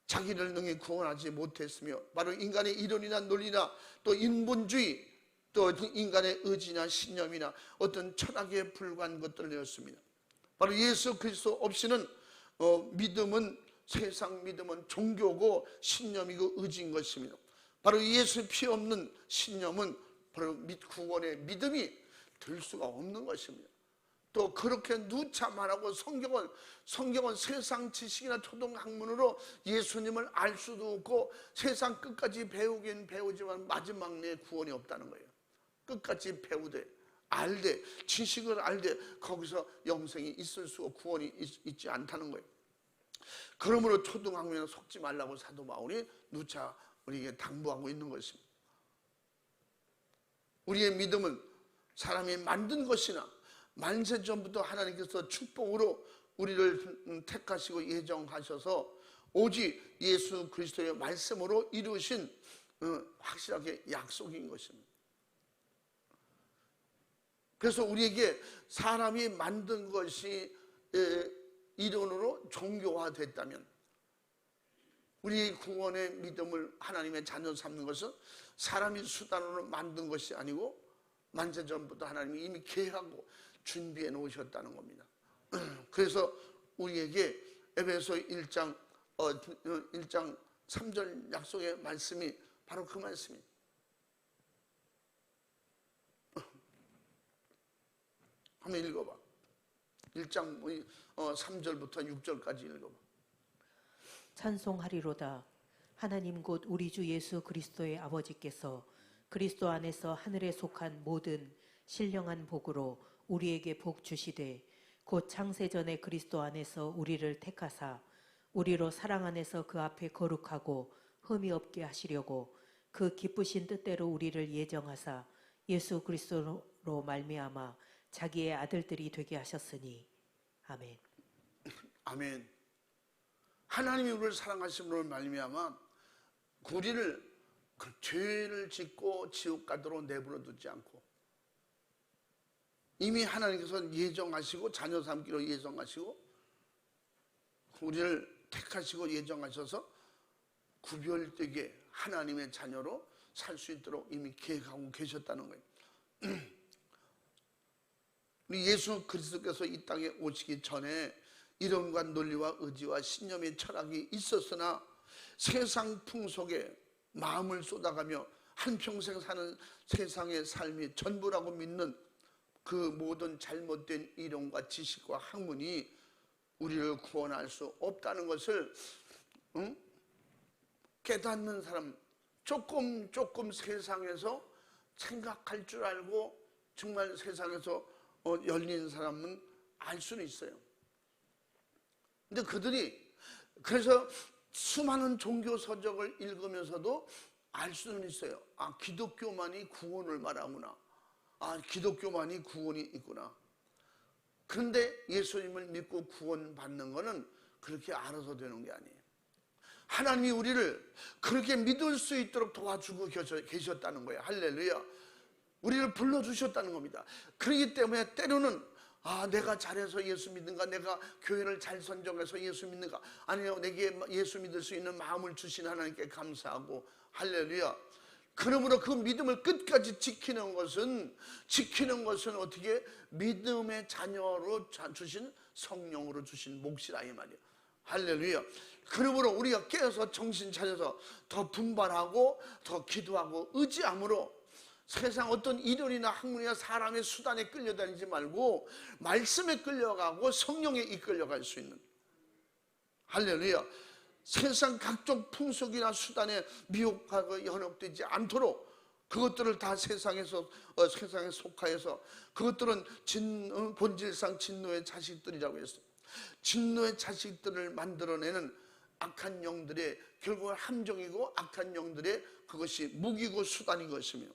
자기를 능히 구원하지 못했으며, 바로 인간의 이론이나 논리나 또 인본주의, 또 인간의 의지나 신념이나 어떤 철학에 불과한 것들이었습니다. 바로 예수 그리스도 없이는 세상 믿음은 종교고 신념이고 의지인 것입니다. 바로 예수 피 없는 신념은 바로 구원의 믿음이 될 수가 없는 것입니다. 또 그렇게 누차만 하고 성경은 세상 지식이나 초등학문으로 예수님을 알 수도 없고, 세상 끝까지 배우긴 배우지만 마지막 내 구원이 없다는 거예요. 끝까지 배우되 알되 지식을 알되 거기서 영생이 있을 수 없고 구원이 있지 않다는 거예요. 그러므로 초등학문에 속지 말라고 사도 바울이 누차 우리에게 당부하고 있는 것입니다. 우리의 믿음은 사람이 만든 것이나 만세 전부터 하나님께서 축복으로 우리를 택하시고 예정하셔서 오직 예수 그리스도의 말씀으로 이루신 확실하게 약속인 것입니다. 그래서 우리에게 사람이 만든 것이 이론으로 종교화됐다면, 우리 구원의 믿음을 하나님의 자녀 삼는 것은 사람이 수단으로 만든 것이 아니고 만세전부터 하나님이 이미 계획하고 준비해 놓으셨다는 겁니다. 그래서 우리에게 에베소 1장 3절 약속의 말씀이 바로 그 말씀입니다. 한번 읽어봐. 1장 3절부터 6절까지 읽어봐. 찬송하리로다. 하나님 곧 우리 주 예수 그리스도의 아버지께서 그리스도 안에서 하늘에 속한 모든 신령한 복으로 우리에게 복 주시되, 곧 창세전에 그리스도 안에서 우리를 택하사 우리로 사랑 안에서 그 앞에 거룩하고 흠이 없게 하시려고 그 기쁘신 뜻대로 우리를 예정하사 예수 그리스도로 말미암아 자기의 아들들이 되게 하셨으니 아멘. 아멘. 하나님이 우리를 사랑하심으로 말미암아 우리를 그 죄를 짓고 지옥 가도록 내버려 두지 않고 이미 하나님께서 예정하시고 자녀 삼기로 예정하시고 우리를 택하시고 예정하셔서 구별되게 하나님의 자녀로 살 수 있도록 이미 계획하고 계셨다는 거예요. 우리 예수 그리스도께서 이 땅에 오시기 전에 이론과 논리와 의지와 신념의 철학이 있었으나 세상 풍속에 마음을 쏟아가며 한평생 사는 세상의 삶이 전부라고 믿는 그 모든 잘못된 이론과 지식과 학문이 우리를 구원할 수 없다는 것을 깨닫는 사람, 조금 세상에서 생각할 줄 알고 정말 세상에서 열린 사람은 알 수는 있어요. 근데 그들이 그래서 수많은 종교 서적을 읽으면서도 알 수는 있어요. 아, 기독교만이 구원을 말하구나. 아, 기독교만이 구원이 있구나. 그런데 예수님을 믿고 구원받는 것은 그렇게 알아서 되는 게 아니에요. 하나님이 우리를 그렇게 믿을 수 있도록 도와주고 계셨다는 거예요. 할렐루야. 우리를 불러주셨다는 겁니다. 그렇기 때문에 때로는 아, 내가 잘해서 예수 믿는가, 내가 교회를 잘 선정해서 예수 믿는가, 아니요, 내게 예수 믿을 수 있는 마음을 주신 하나님께 감사하고, 할렐루야. 그러므로 그 믿음을 끝까지 지키는 것은 어떻게 믿음의 자녀로 주신 성령으로 주신 몫이라 이 말이에요. 할렐루야. 그러므로 우리가 깨어서 정신 차려서 더 분발하고 더 기도하고 의지함으로 세상 어떤 이론이나 학문이나 사람의 수단에 끌려다니지 말고 말씀에 끌려가고 성령에 이끌려갈 수 있는, 할렐루야. 세상 각종 풍속이나 수단에 미혹하고 현혹되지 않도록 그것들을 다 세상에 속하여서 그것들은 본질상 진노의 자식들이라고 했어요. 진노의 자식들을 만들어내는 악한 영들의 결국은 함정이고 악한 영들의 그것이 무기고 수단인 것이며,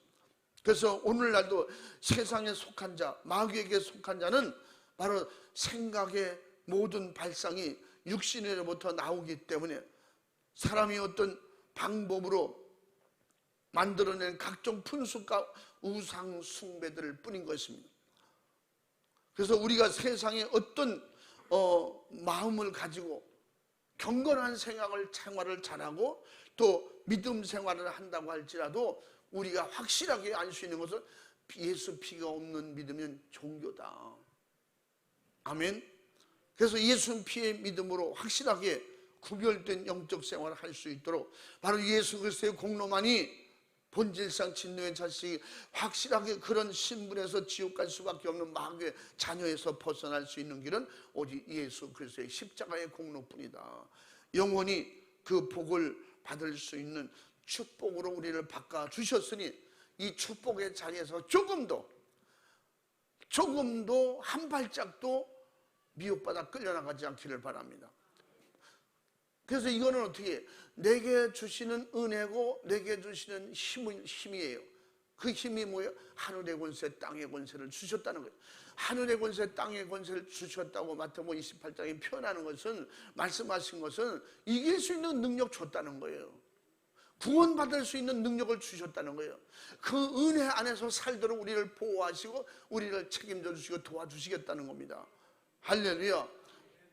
그래서 오늘날도 세상에 속한 자, 마귀에게 속한 자는 바로 생각의 모든 발상이 육신으로부터 나오기 때문에 사람이 어떤 방법으로 만들어낸 각종 분수과 우상 숭배들을 뿐인 것입니다. 그래서 우리가 세상에 어떤 마음을 가지고 경건한 생활을 잘하고 또 믿음 생활을 한다고 할지라도 우리가 확실하게 알 수 있는 것은 예수 피가 없는 믿음은 종교다. 아멘. 그래서 예수 피의 믿음으로 확실하게 구별된 영적 생활을 할 수 있도록 바로 예수 그리스도의 공로만이 본질상 진노의 자식이 확실하게 그런 신분에서 지옥 갈 수밖에 없는 마귀의 자녀에서 벗어날 수 있는 길은 오직 예수 그리스도의 십자가의 공로뿐이다. 영원히 그 복을 받을 수 있는 축복으로 우리를 바꿔주셨으니 이 축복의 자리에서 조금도 한 발짝도 미혹받아 끌려나가지 않기를 바랍니다. 그래서 이거는 어떻게 내게 주시는 은혜고 내게 주시는 힘이에요. 그 힘이 뭐예요? 하늘의 권세 땅의 권세를 주셨다는 거예요. 하늘의 권세 땅의 권세를 주셨다고 마태복음 28장에 표현하는 것은, 말씀하신 것은 이길 수 있는 능력 줬다는 거예요. 구원받을 수 있는 능력을 주셨다는 거예요. 그 은혜 안에서 살도록 우리를 보호하시고 우리를 책임져 주시고 도와주시겠다는 겁니다. 할렐루야.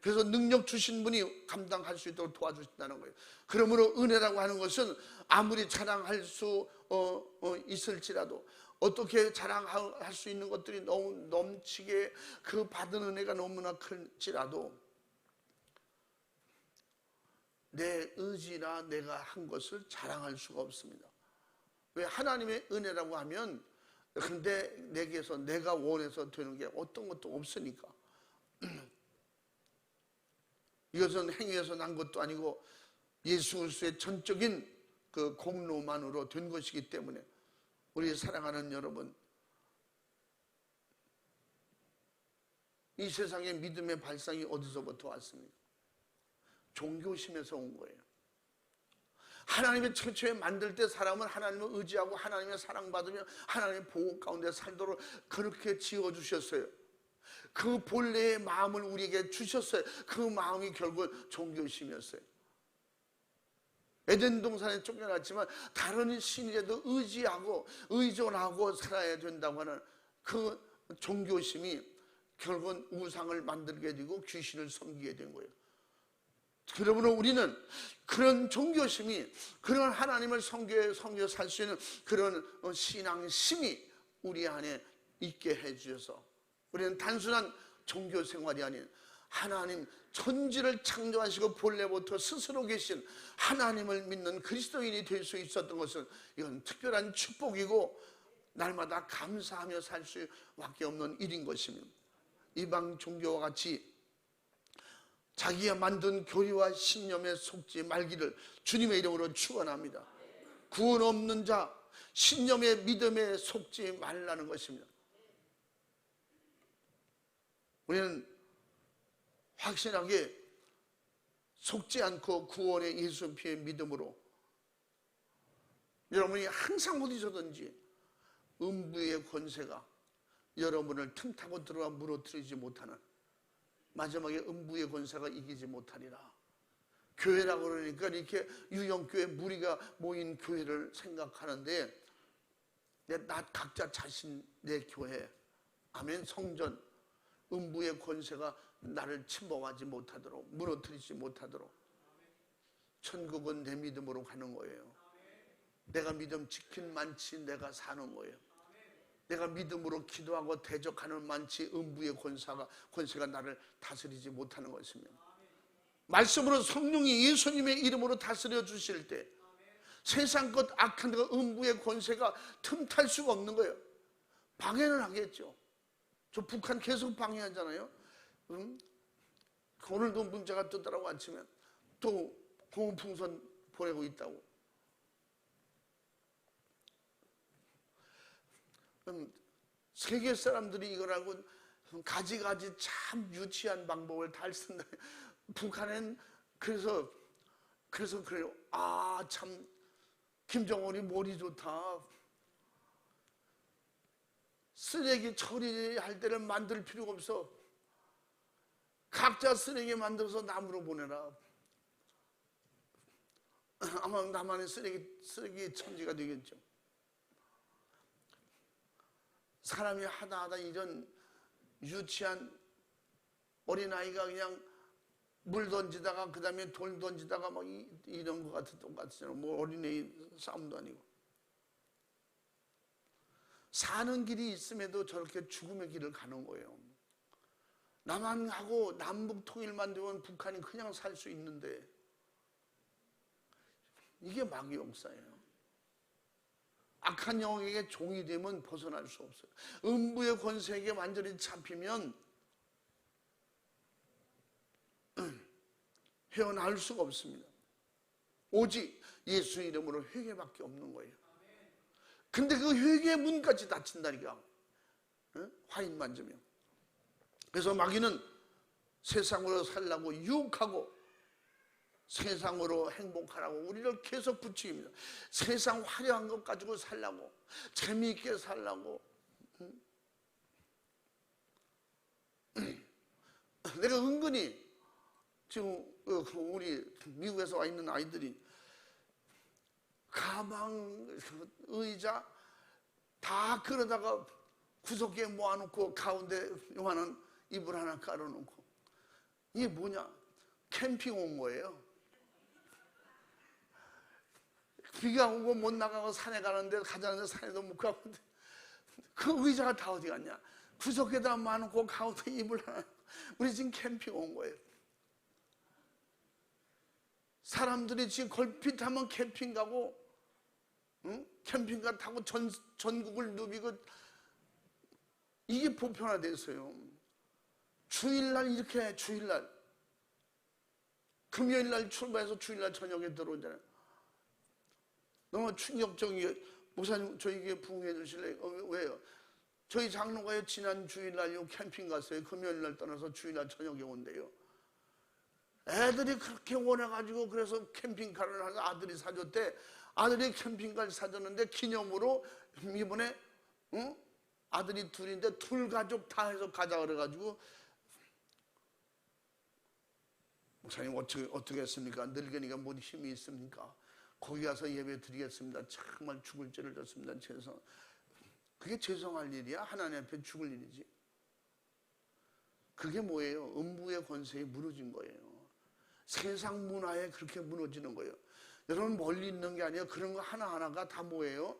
그래서 능력 주신 분이 감당할 수 있도록 도와주신다는 거예요. 그러므로 은혜라고 하는 것은 아무리 자랑할 수 있을지라도, 어떻게 자랑할 수 있는 것들이 너무 넘치게 그 받은 은혜가 너무나 클지라도 내 의지나 내가 한 것을 자랑할 수가 없습니다. 왜? 하나님의 은혜라고 하면 근데 내게서 내가 원해서 되는 게 어떤 것도 없으니까. 이것은 행위에서 난 것도 아니고 예수 그리스도의 전적인 그 공로만으로 된 것이기 때문에 우리 사랑하는 여러분, 이 세상의 믿음의 발상이 어디서부터 왔습니까? 종교심에서 온 거예요. 하나님의 최초에 만들 때 사람은 하나님을 의지하고 하나님의 사랑받으며 하나님의 보호 가운데 살도록 그렇게 지어주셨어요. 그 본래의 마음을 우리에게 주셨어요. 그 마음이 결국은 종교심이었어요. 에덴 동산에 쫓겨났지만 다른 신에도 의지하고 의존하고 살아야 된다고 하는 그 종교심이 결국은 우상을 만들게 되고 귀신을 섬기게 된 거예요. 그러므로 우리는 그런 종교심이, 그런 하나님을 섬겨 살 수 있는 그런 신앙심이 우리 안에 있게 해주셔서 우리는 단순한 종교 생활이 아닌 하나님 천지를 창조하시고 본래부터 스스로 계신 하나님을 믿는 그리스도인이 될 수 있었던 것은 이건 특별한 축복이고 날마다 감사하며 살 수밖에 없는 일인 것입니다. 이방 종교와 같이 자기가 만든 교리와 신념에 속지 말기를 주님의 이름으로 축원합니다. 구원 없는 자, 신념의 믿음에 속지 말라는 것입니다. 우리는 확실하게 속지 않고 구원의 예수 피의 믿음으로 여러분이 항상 어디서든지 음부의 권세가 여러분을 틈타고 들어와 무너뜨리지 못하는, 마지막에 음부의 권세가 이기지 못하리라. 교회라고 그러니까 이렇게 유형교회 무리가 모인 교회를 생각하는데 나 각자 자신 내 교회, 아멘, 성전, 음부의 권세가 나를 침범하지 못하도록, 무너뜨리지 못하도록 천국은 내 믿음으로 가는 거예요. 내가 믿음 지킨 만치 내가 사는 거예요. 내가 믿음으로 기도하고 대적하는 만치 음부의 권세가 나를 다스리지 못하는 것입니다. 말씀으로 성령이 예수님의 이름으로 다스려 주실 때 세상 것 악한 것 음부의 권세가 틈탈 수가 없는 거예요. 방해는 하겠죠. 저 북한 계속 방해하잖아요. 오늘도 문자가 뜨더라고. 아침에 또 고온풍선 보내고 있다고. 세계 사람들이 이걸 알고 가지가지 참 유치한 방법을 다 쓴다. 북한엔 그래서 그래요. 아, 참 김정은이 머리 좋다. 쓰레기 처리할 때는 만들 필요가 없어. 각자 쓰레기 만들어서 남으로 보내라. 아마 나만의 쓰레기 천지가 되겠죠. 사람이 하다 이런 유치한 어린아이가 그냥 물 던지다가 그 다음에 돌 던지다가 막 이런 것 같은 똑같잖아요. 뭐 어린애 싸움도 아니고. 사는 길이 있음에도 저렇게 죽음의 길을 가는 거예요. 남한하고 남북 통일만 되면 북한이 그냥 살 수 있는데 이게 마귀 역사예요. 악한 영에게 종이 되면 벗어날 수 없어요. 음부의 권세에게 완전히 잡히면 헤어나올 수가 없습니다. 오직 예수 이름으로 회개밖에 없는 거예요. 근데 그 회개의 문까지 닫힌다니까. 화인 만지면. 그래서 마귀는 세상으로 살라고 유혹하고 세상으로 행복하라고 우리를 계속 부추깁니다. 세상 화려한 것 가지고 살라고, 재미있게 살라고. 내가 은근히 지금 우리 미국에서 와 있는 아이들이 가방, 의자 다 그러다가 구석에 모아놓고 가운데 요만한 이불 하나 깔아놓고, 이게 뭐냐? 캠핑 온 거예요. 비가 오고 못 나가고 산에 가는데 가자는데 산에도 못 가고, 그 의자가 다 어디 갔냐? 구석에다 모아놓고 가운데 이불 하나. 우리 지금 캠핑 온 거예요. 사람들이 지금 걸핏하면 캠핑 가고, 캠핑카 타고 전국을 누비고, 이게 보편화됐어요. 주일날 이렇게 해. 주일날 금요일날 출발해서 주일날 저녁에 들어오잖아요. 너무 충격적이에요. 목사님 저에게 부응해 주실래요? 왜요? 저희 장로가요 지난 주일날요 캠핑 갔어요. 금요일날 떠나서 주일날 저녁에 온대요. 애들이 그렇게 원해가지고 그래서 캠핑카를 하서 아들이 사줬대. 아들이 캠핑카를 사줬는데 기념으로 이번에 아들이 둘인데 둘 가족 다 해서 가자 그래가지고 목사님 어떻게 했습니까? 늙으니까 뭐 힘이 있습니까? 거기 가서 예배 드리겠습니다. 정말 죽을 죄를 졌습니다. 죄송. 그게 죄송할 일이야? 하나님 앞에 죽을 일이지. 그게 뭐예요? 음부의 권세에 무너진 거예요. 세상 문화에 그렇게 무너지는 거예요. 여러분 멀리 있는 게 아니에요. 그런 거 하나하나가 다 뭐예요?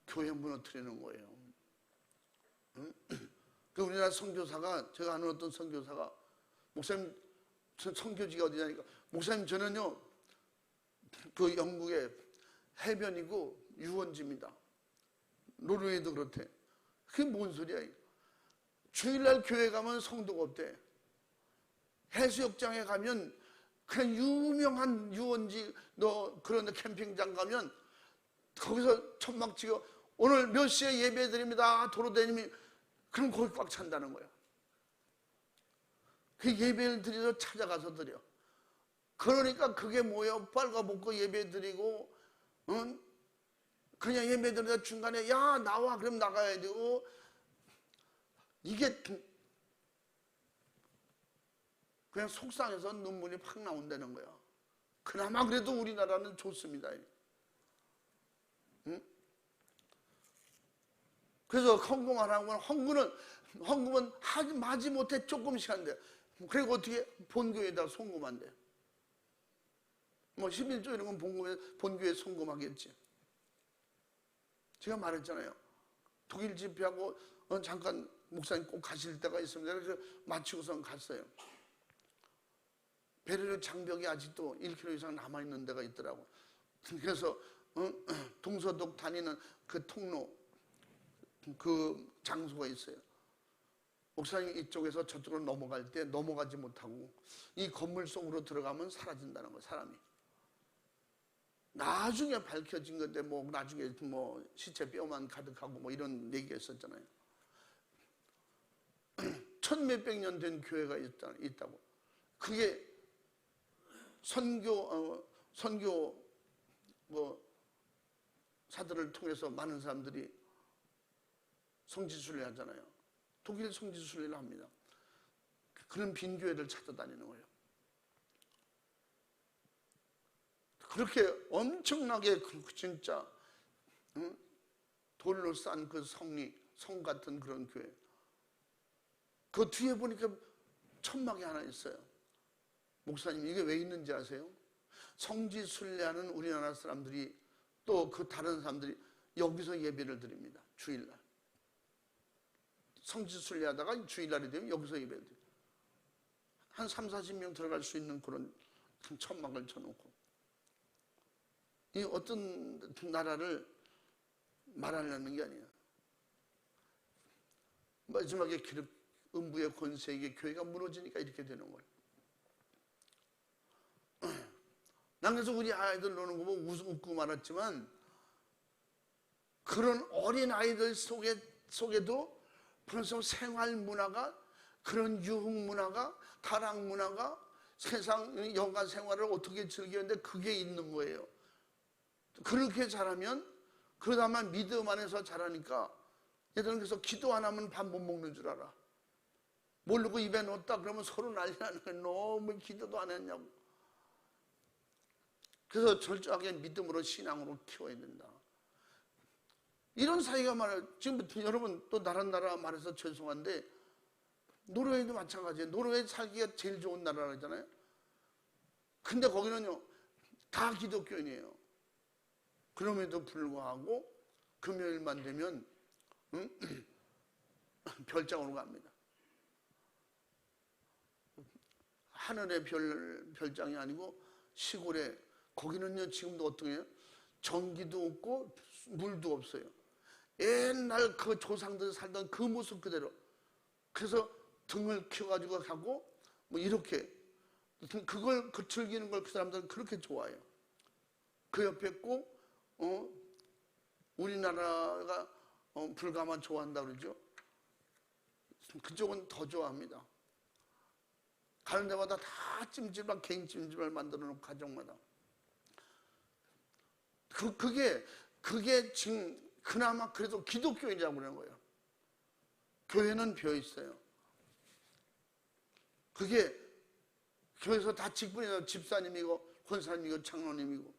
교회 무너뜨리는 거예요. 응? 그 우리나라 선교사가, 제가 아는 어떤 선교사가, 목사님 선교지가 어디냐니까, 목사님 저는요 그 영국의 해변이고 유원지입니다. 노르웨이도 그렇대. 그게 뭔 소리야? 주일날 교회 가면 성도가 없대. 해수욕장에 가면 그냥 유명한 유원지 그런 캠핑장 가면 거기서 천막 치고 오늘 몇 시에 예배 드립니다. 도로다님이 그럼 거기 꽉 찬다는 거야. 그 예배를 드리러 찾아가서 드려. 그러니까 그게 뭐예요? 빨가벗고 예배 드리고 그냥 예배 드리다 중간에 야 나와 그럼 나가야 되고 이게 그냥 속상해서 눈물이 팍 나온다는 거야. 그나마 그래도 우리나라는 좋습니다. 응? 그래서 헌금을 하면 헌금은 마지 못해 조금씩 한대. 그리고 어떻게 본교에다 송금한대. 뭐 11조 이런 건 본교에 송금하겠지. 제가 말했잖아요. 독일 집회하고 잠깐 목사님 꼭 가실 때가 있습니다. 그래서 마치고선 갔어요. 베르른 장벽이 아직도 1km 이상 남아있는 데가 있더라고. 그래서 동서독 다니는 그 통로 그 장소가 있어요. 목사님 이쪽에서 저쪽으로 넘어갈 때 넘어가지 못하고 이 건물 속으로 들어가면 사라진다는 거예요. 사람이. 나중에 밝혀진 건데 뭐 나중에 뭐 시체 뼈만 가득하고 뭐 이런 얘기가 있었잖아요. 1000몇백 년 된 교회가 있다고. 그게 선교 뭐 사들을 통해서 많은 사람들이 성지순례 하잖아요. 독일 성지순례를 합니다. 그런 빈교회를 찾아다니는 거예요. 그렇게 엄청나게 진짜 돌로 싼 그 성 같은 그런 교회. 그 뒤에 보니까 천막이 하나 있어요. 목사님 이게 왜 있는지 아세요? 성지순례하는 우리나라 사람들이 또 그 다른 사람들이 여기서 예배를 드립니다. 주일날. 성지순례하다가 주일날이 되면 여기서 예배를 드려요. 한 30-40명 들어갈 수 있는 그런 천막을 쳐놓고. 이 어떤 나라를 말하려는 게 아니에요. 마지막에 음부의 권세에게 교회가 무너지니까 이렇게 되는 거예요. 난 그래서 우리 아이들 노는 거 보고 웃고 말았지만 그런 어린 아이들 속에도 벌써 생활 문화가 그런 유흥 문화가 타락 문화가 세상 여가 생활을 어떻게 즐기는데 그게 있는 거예요. 그렇게 자라면 그러다만 믿음 안에서 자라니까 얘들은 그래서 기도 안 하면 밥 못 먹는 줄 알아. 모르고 입에 넣었다 그러면 서로 난리 나는 거야. 너무 기도도 안 했냐고. 그래서 철저하게 믿음으로 신앙으로 키워야 된다. 이런 사이가 말해요. 지금 여러분 또 다른 나라 말해서 죄송한데 노르웨이도 마찬가지예요. 노르웨이 살기가 제일 좋은 나라잖아요. 근데 거기는요 다 기독교인이에요. 그럼에도 불구하고 금요일만 되면 별장으로 갑니다. 하늘의 별장이 아니고 시골에 거기는요 지금도 어떻게 해요? 전기도 없고 물도 없어요. 옛날 그 조상들 살던 그 모습 그대로. 그래서 등을 키워가지고 가고 뭐 이렇게 그걸 즐기는 걸 그 사람들은 그렇게 좋아해요. 그 옆에 꼭 우리나라가 불가마 좋아한다 그러죠. 그쪽은 더 좋아합니다. 가는 데마다 다 찜질방, 개인 찜질방을 만들어 놓고 가정마다. 그게 지금 그나마 그래도 기독교인이라고 그러는 거예요. 교회는 비어 있어요. 그게 교회에서 다 직분이나 집사님이고 권사님이고 장로님이고.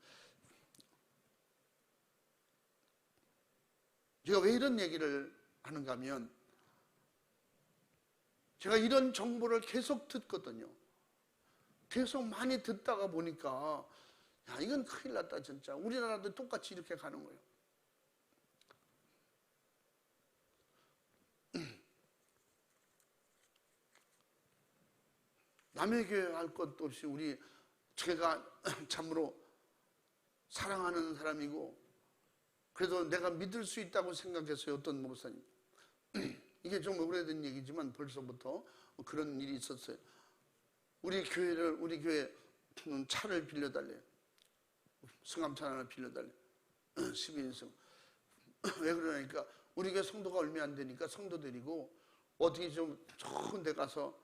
제가 왜 이런 얘기를 하는가 하면 제가 이런 정보를 계속 듣거든요. 계속 많이 듣다가 보니까 야, 이건 큰일 났다 진짜. 우리나라도 똑같이 이렇게 가는 거예요. 남의 교회 할 것도 없이 제가 참으로 사랑하는 사람이고 그래도 내가 믿을 수 있다고 생각했어요. 어떤 목사님. 이게 좀 오래된 얘기지만 벌써부터 그런 일이 있었어요. 우리 교회 차를 빌려달래요. 승합차 하나 빌려달래요. 12인승. 왜 그러냐니까 우리 교회 성도가 얼마 안 되니까 성도들이고 어떻게 좀 좋은 데 가서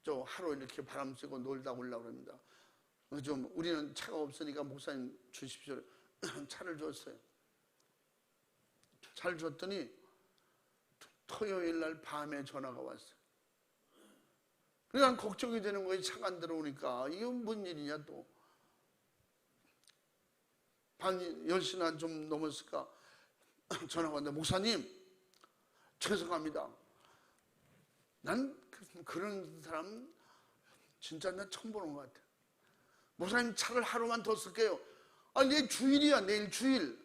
좀 하루 이렇게 바람 쐬고 놀다 오려고 합니다. 좀 우리는 차가 없으니까 목사님 주십시오. 차를 줬어요. 차를 줬더니 토요일 날 밤에 전화가 왔어요. 그냥 걱정이 되는 거예요. 차가 안 들어오니까. 이게 뭔 일이냐 또. 밤 10시나 좀 넘었을까 전화가 왔는데 목사님 죄송합니다. 난 그런 사람 진짜 나 처음 보는 것 같아. 목사님 차를 하루만 더 쓸게요. 아, 내일 주일이야. 내일 주일.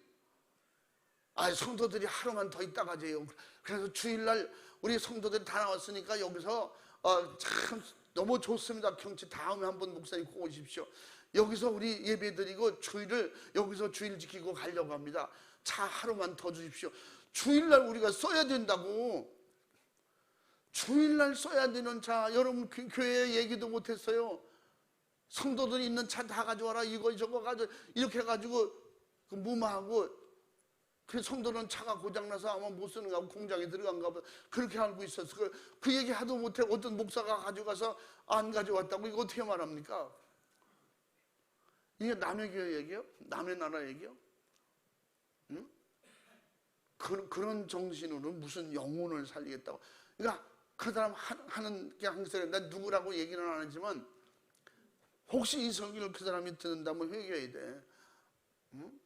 아, 성도들이 하루만 더 있다 가재요. 그래서 주일날 우리 성도들이 다 나왔으니까 여기서 참 너무 좋습니다. 경치 다음에 한번 목사님 꼭 오십시오. 여기서 우리 예배드리고 주일을 여기서 주일 지키고 가려고 합니다. 차 하루만 더 주십시오. 주일날 우리가 써야 된다고. 주일날 써야 되는 차. 여러분 교회에 얘기도 못했어요. 성도들이 있는 차 다 가져와라. 이거 저거 가지고 이렇게 해가지고 무마하고 그 성도는 차가 고장나서 아마 못 쓰는가 하고 공장에 들어간가 봐. 그렇게 알고 있었어. 그 얘기 하도 못해 어떤 목사가 가져가서 안 가져왔다고. 이거 어떻게 말합니까? 이게 남의 교회 얘기요? 남의 나라 얘기요? 응? 그런 정신으로 무슨 영혼을 살리겠다고. 그러니까 그 사람 하는 게 항상 난 누구라고 얘기는 안 하지만 혹시 이 설교를 그 사람이 듣는다면 회개해야 돼. 응?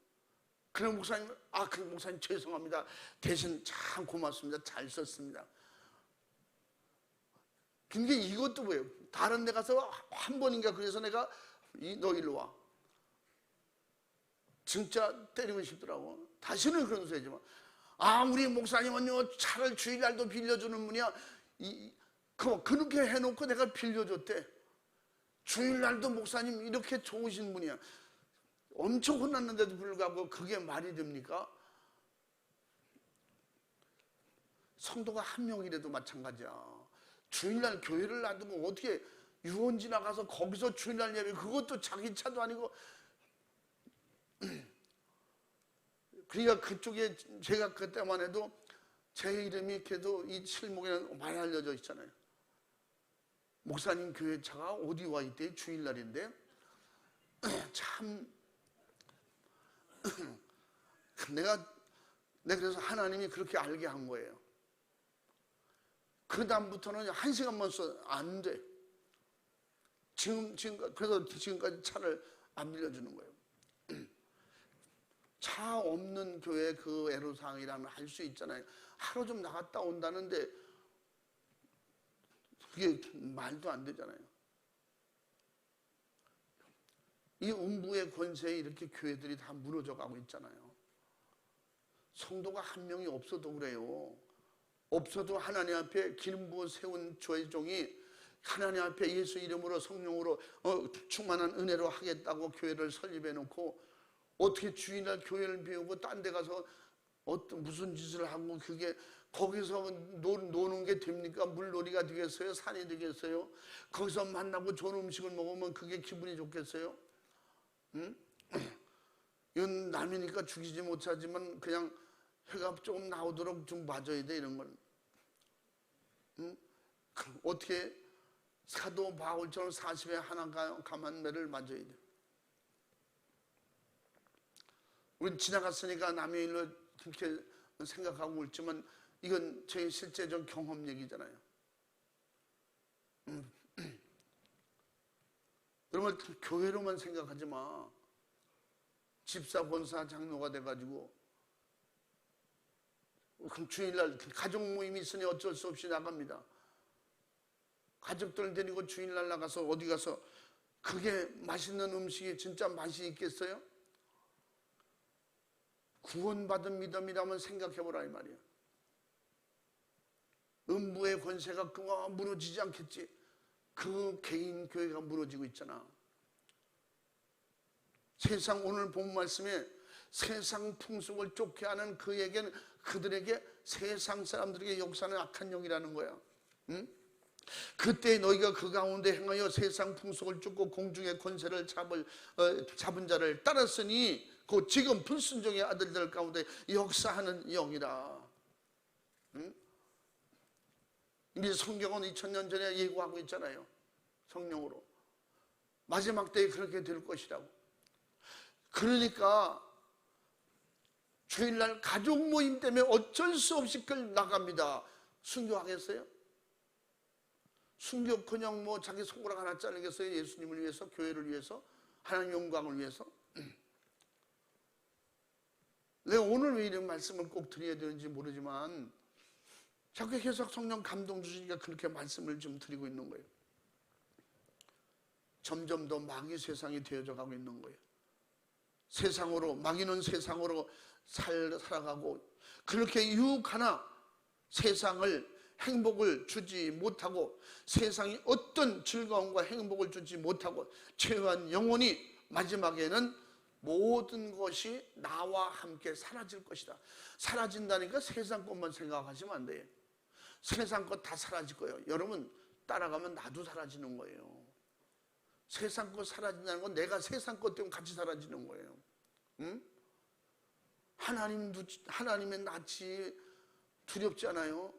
그럼 목사님, 그 목사님 죄송합니다. 대신 참 고맙습니다. 잘 썼습니다. 근데 이것도 뭐예요? 다른 데 가서 한 번인가 그래서 내가 너 일로 와. 진짜 때리고 싶더라고. 다시는 그런 소리 하지 마. 우리 목사님은요 차를 주일날도 빌려주는 분이야. 그렇게 해놓고 내가 빌려줬대. 주일날도 목사님 이렇게 좋으신 분이야. 엄청 혼났는데도 불구하고 그게 말이 됩니까? 성도가 한 명이라도 마찬가지야. 주일날 교회를 놔두고 어떻게 유원지 나가서 거기서 주일날 예배, 그것도 자기 차도 아니고. 그러니까 그쪽에 제가 그때만 해도 제 이름이 그래도 이 실목에는 많이 알려져 있잖아요. 목사님 교회 차가 어디 와 있대? 주일날인데. 참 내가 그래서 하나님이 그렇게 알게 한 거예요. 그 다음부터는 1시간만 써 안 돼. 그래서 지금까지 차를 안 빌려주는 거예요. 차 없는 교회 그 애로사항이라면 할 수 있잖아요. 하루 좀 나갔다 온다는데 그게 말도 안 되잖아요. 이 음부의 권세에 이렇게 교회들이 다 무너져 가고 있잖아요. 성도가 한 명이 없어도 그래요. 없어도 하나님 앞에 기름 부어 세운 저의 종이 하나님 앞에 예수 이름으로 성령으로 충만한 은혜로 하겠다고 교회를 설립해 놓고 어떻게 주일날 교회를 비우고 딴 데 가서 무슨 짓을 하고 그게 거기서 노는 게 됩니까? 물놀이가 되겠어요? 산이 되겠어요? 거기서 만나고 좋은 음식을 먹으면 그게 기분이 좋겠어요? 응? 이건 남이니까 죽이지 못하지만 그냥 혀가 조금 나오도록 좀 봐줘야 돼, 이런 건. 응? 어떻게 사도 바울처럼 40에 하나 감한 매를 맞아야 돼. 우린 지나갔으니까 남의 일로 그렇게 생각하고 있지만 이건 저희 실제적 경험 얘기잖아요. 여러분, 교회로만 생각하지 마. 집사, 권사, 장로가 돼가지고 그럼 주일날 가족 모임이 있으니 어쩔 수 없이 나갑니다. 가족들 데리고 주일날 나가서 어디 가서 그게 맛있는 음식이 진짜 맛이 있겠어요? 구원받은 믿음이라면 생각해보라 이 말이야. 음부의 권세가 무너지지 않겠지. 그 개인 교회가 무너지고 있잖아. 세상, 오늘 본 말씀에 세상 풍속을 쫓게 하는 그들에게 세상 사람들에게 역사는 악한 영이라는 거야. 응? 그때 너희가 그 가운데 행하여 세상 풍속을 쫓고 공중의 권세를 잡은 자를 따랐으니 그 지금 불순종의 아들들 가운데 역사하는 영이라. 응? 이미 성경은 2000년 전에 예고하고 있잖아요. 성령으로 마지막 때에 그렇게 될 것이라고. 그러니까 주일날 가족 모임 때문에 어쩔 수 없이 나갑니다. 순교하겠어요? 순교 그냥 뭐 자기 손가락 하나 자르겠어요? 예수님을 위해서, 교회를 위해서, 하나님 영광을 위해서? 내가 오늘 왜 이런 말씀을 꼭 드려야 되는지 모르지만 자꾸 계속 성령 감동 주시니까 그렇게 말씀을 좀 드리고 있는 거예요. 점점 더 마귀 세상이 되어져 가고 있는 거예요. 세상으로, 마귀는 세상으로 살아가고, 그렇게 유혹하나 세상을 행복을 주지 못하고, 세상이 어떤 즐거움과 행복을 주지 못하고 죄한 영혼이 마지막에는 모든 것이 나와 함께 사라질 것이다. 사라진다니까 세상 것만 생각하시면 안 돼요. 세상 것 다 사라질 거예요. 여러분 따라가면 나도 사라지는 거예요. 세상 것 사라진다는 건 내가 세상 것 때문에 같이 사라지는 거예요. 응? 하나님의 낯이 두렵지 않아요?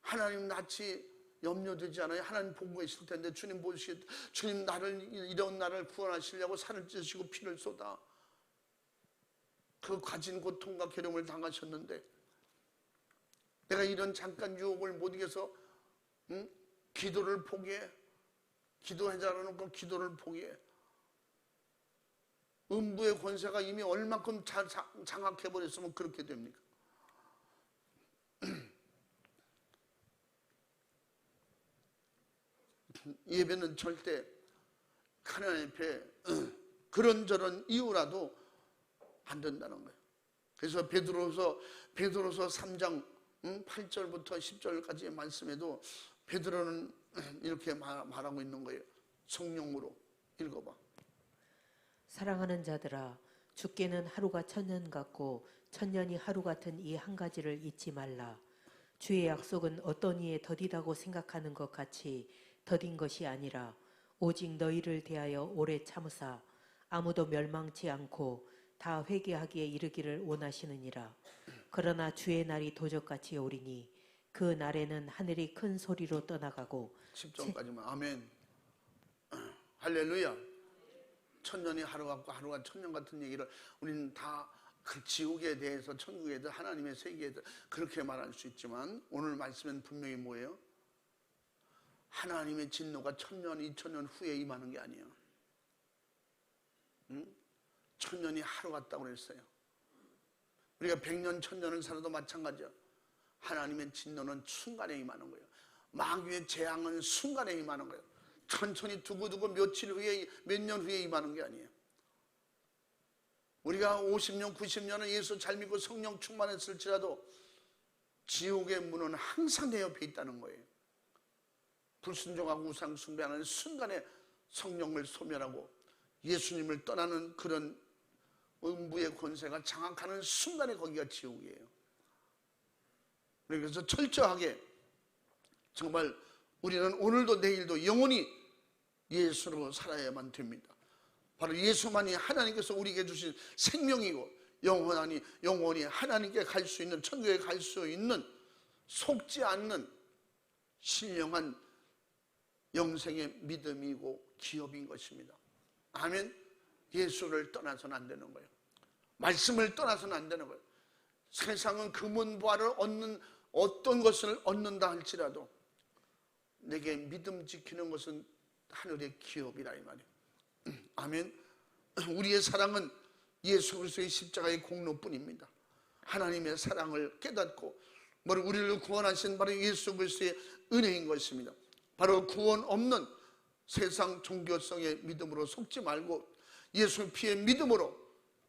하나님 낯이 염려되지 않아요? 하나님 보고 계실 텐데 주님 주님 이런 나를 구원하시려고 살을 찌시고 피를 쏟아 그 가진 고통과 괴로움을 당하셨는데 내가 이런 잠깐 유혹을 못 이겨서 기도를 포기해? 기도하자고 놓고 기도를 포기해? 음부의 권세가 이미 얼만큼 장악해버렸으면 그렇게 됩니까? 예배는 절대 하나님 앞에 그런저런 이유라도 안 된다는 거예요. 그래서 베드로서 3장 8절부터 10절까지의 말씀에도 베드로는 이렇게 말하고 있는 거예요. 성령으로 읽어봐. 사랑하는 자들아, 주께는 하루가 천년 같고 천년이 하루 같은 이 한 가지를 잊지 말라. 주의 약속은 어떤 이에 더디다고 생각하는 것 같이 더딘 것이 아니라 오직 너희를 대하여 오래 참으사 아무도 멸망치 않고 다 회개하기에 이르기를 원하시느니라. 그러나 주의 날이 도적같이 오리니 그 날에는 하늘이 큰 소리로 떠나가고 10절까지만. 아멘. 할렐루야. 천년이 하루 같고 하루가 천년 같은 얘기를 우리는 다 그 지옥에 대해서, 천국에 대해서, 하나님의 세계에 대해서 그렇게 말할 수 있지만 오늘 말씀은 분명히 뭐예요? 하나님의 진노가 1000년, 2000년 후에 임하는 게 아니에요. 천년이 하루 같다고 그랬어요. 우리가 100년, 1000년을 살아도 마찬가지야. 하나님의 진노는 순간에 임하는 거예요. 마귀의 재앙은 순간에 임하는 거예요. 천천히 두고두고 며칠 후에, 몇 년 후에 임하는 게 아니에요. 우리가 50년, 90년을 예수 잘 믿고 성령 충만했을지라도 지옥의 문은 항상 내 옆에 있다는 거예요. 불순종하고 우상 숭배하는 순간에 성령을 소멸하고 예수님을 떠나는 그런 음부의 권세가 장악하는 순간에 거기가 지옥이에요. 그래서 철저하게 정말 우리는 오늘도 내일도 영원히 예수로 살아야만 됩니다. 바로 예수만이 하나님께서 우리에게 주신 생명이고 영원히 하나님께 갈 수 있는, 천국에 갈 수 있는 속지 않는 신령한 영생의 믿음이고 기업인 것입니다. 아멘. 예수를 떠나서는 안 되는 거예요. 말씀을 떠나서는 안 되는 거예요. 세상은 금은보화를 얻는 어떤 것을 얻는다 할지라도 내게 믿음 지키는 것은 하늘의 기업이라 이 말이에요. 아멘. 우리의 사랑은 예수 그리스도의 십자가의 공로뿐입니다. 하나님의 사랑을 깨닫고 바로 우리를 구원하신 바로 예수 그리스도의 은혜인 것입니다. 바로 구원 없는 세상 종교성의 믿음으로 속지 말고 예수 피의 믿음으로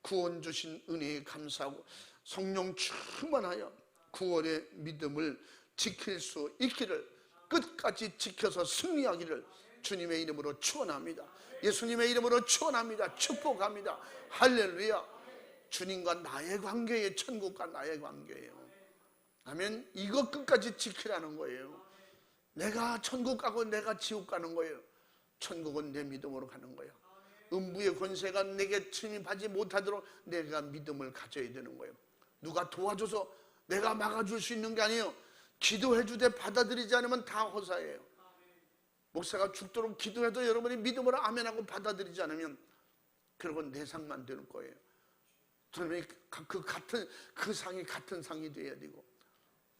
구원 주신 은혜에 감사하고 성령 충만하여 구원의 믿음을 지킬 수 있기를, 끝까지 지켜서 승리하기를 주님의 이름으로 축원합니다. 예수님의 이름으로 축원합니다. 축복합니다. 할렐루야. 주님과 나의 관계예요. 천국과 나의 관계예요. 아멘. 이거 끝까지 지키라는 거예요. 내가 천국 가고 내가 지옥 가는 거예요. 천국은 내 믿음으로 가는 거예요. 음부의 권세가 내게 침입하지 못하도록 내가 믿음을 가져야 되는 거예요. 누가 도와줘서 내가 막아줄 수 있는 게 아니에요. 기도해 주되 받아들이지 않으면 다 허사예요. 목사가 죽도록 기도해도 여러분이 믿음으로 아멘하고 받아들이지 않으면 결국은 내 상만 되는 거예요. 저는 그 상이 같은 상이 돼야 되고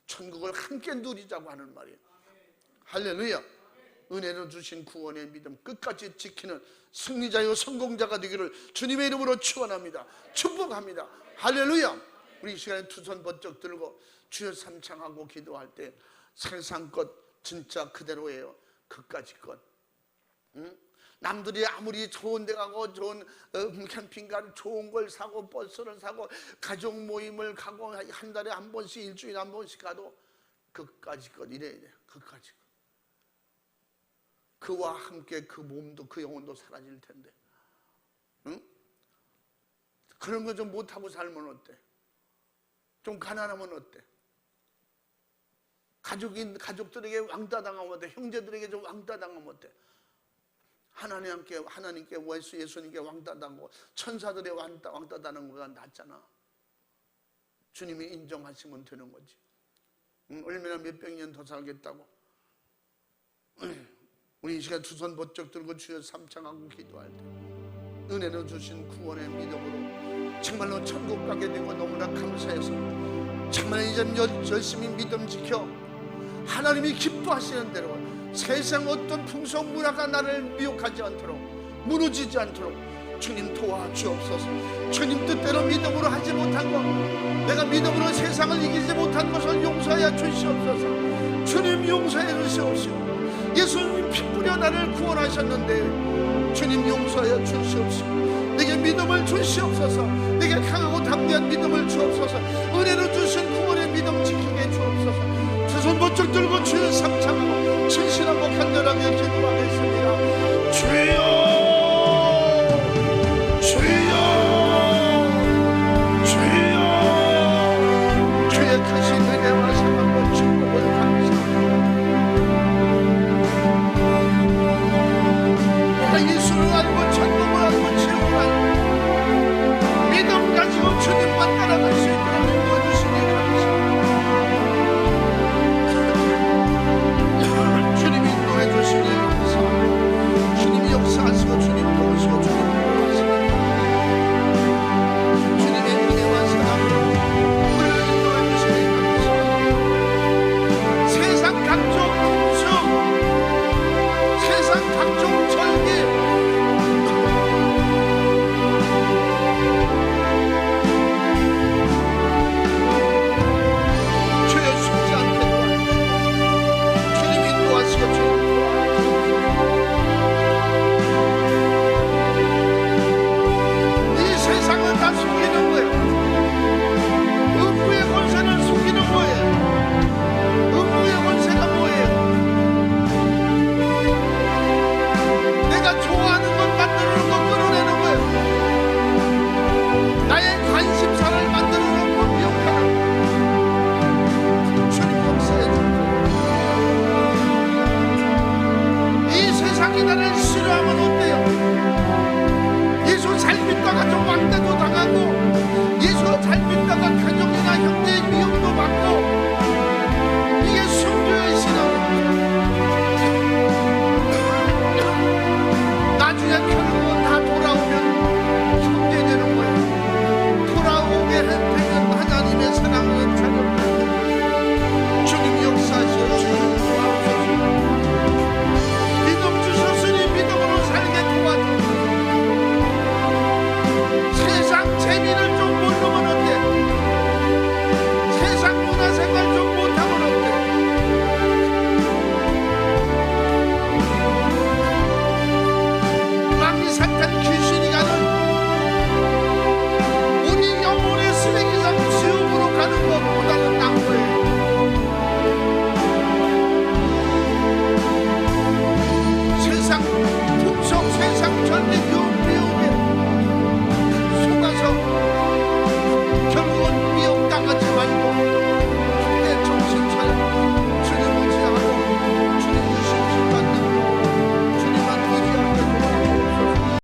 천국을 함께 누리자고 하는 말이에요. 할렐루야. 은혜로 주신 구원의 믿음 끝까지 지키는 승리자요 성공자가 되기를 주님의 이름으로 축원합니다. 축복합니다. 할렐루야. 우리 이 시간에 두 손 번쩍 들고 주여 삼창하고 기도할 때 세상 것 진짜 그대로예요. 그까짓 것. 남들이 아무리 좋은 데 가고 좋은 캠핑카를 좋은 걸 사고 버스를 사고 가족 모임을 가고 한 달에 한 번씩 일주일에 한 번씩 가도 그까짓 것 이래야 돼. 그까짓 것. 그와 함께 그 몸도 그 영혼도 사라질 텐데. 응? 그런 거 좀 못하고 살면 어때? 좀 가난하면 어때? 가족들에게 왕따 당하면 어때? 형제들에게 좀 왕따 당하면 어때? 하나님께 예수님께 왕따 당하고 천사들의 왕따 당하는 것보다 낫잖아. 주님이 인정하시면 되는 거지. 얼마나 몇백 년 더 살겠다고. 우리 이 시간 두 손 번쩍 들고 주여 삼창하고 기도할 때 은혜로 주신 구원의 믿음으로 정말로 천국 가게 된 것 너무나 감사해서 정말 이제 열심히 믿음 지켜 하나님이 기뻐하시는 대로 세상 어떤 풍속 문화가 나를 미혹하지 않도록 무너지지 않도록 주님 도와주옵소서. 주님 뜻대로 믿음으로 하지 못한 것, 내가 믿음으로 세상을 이기지 못한 것을 용서하여 주시옵소서. 주님 용서해 주시옵시오. 예수님 피 뿌려 나를 구원하셨는데 주님 용서하여 주시옵시오. 내게 믿음을 주시옵소서. 내게 강하고 담대한 믿음을 주옵소서. 은혜로 주신 구원의 믿음 지키게 주옵소서. 두 손 번쩍 들고 주여 삼창하고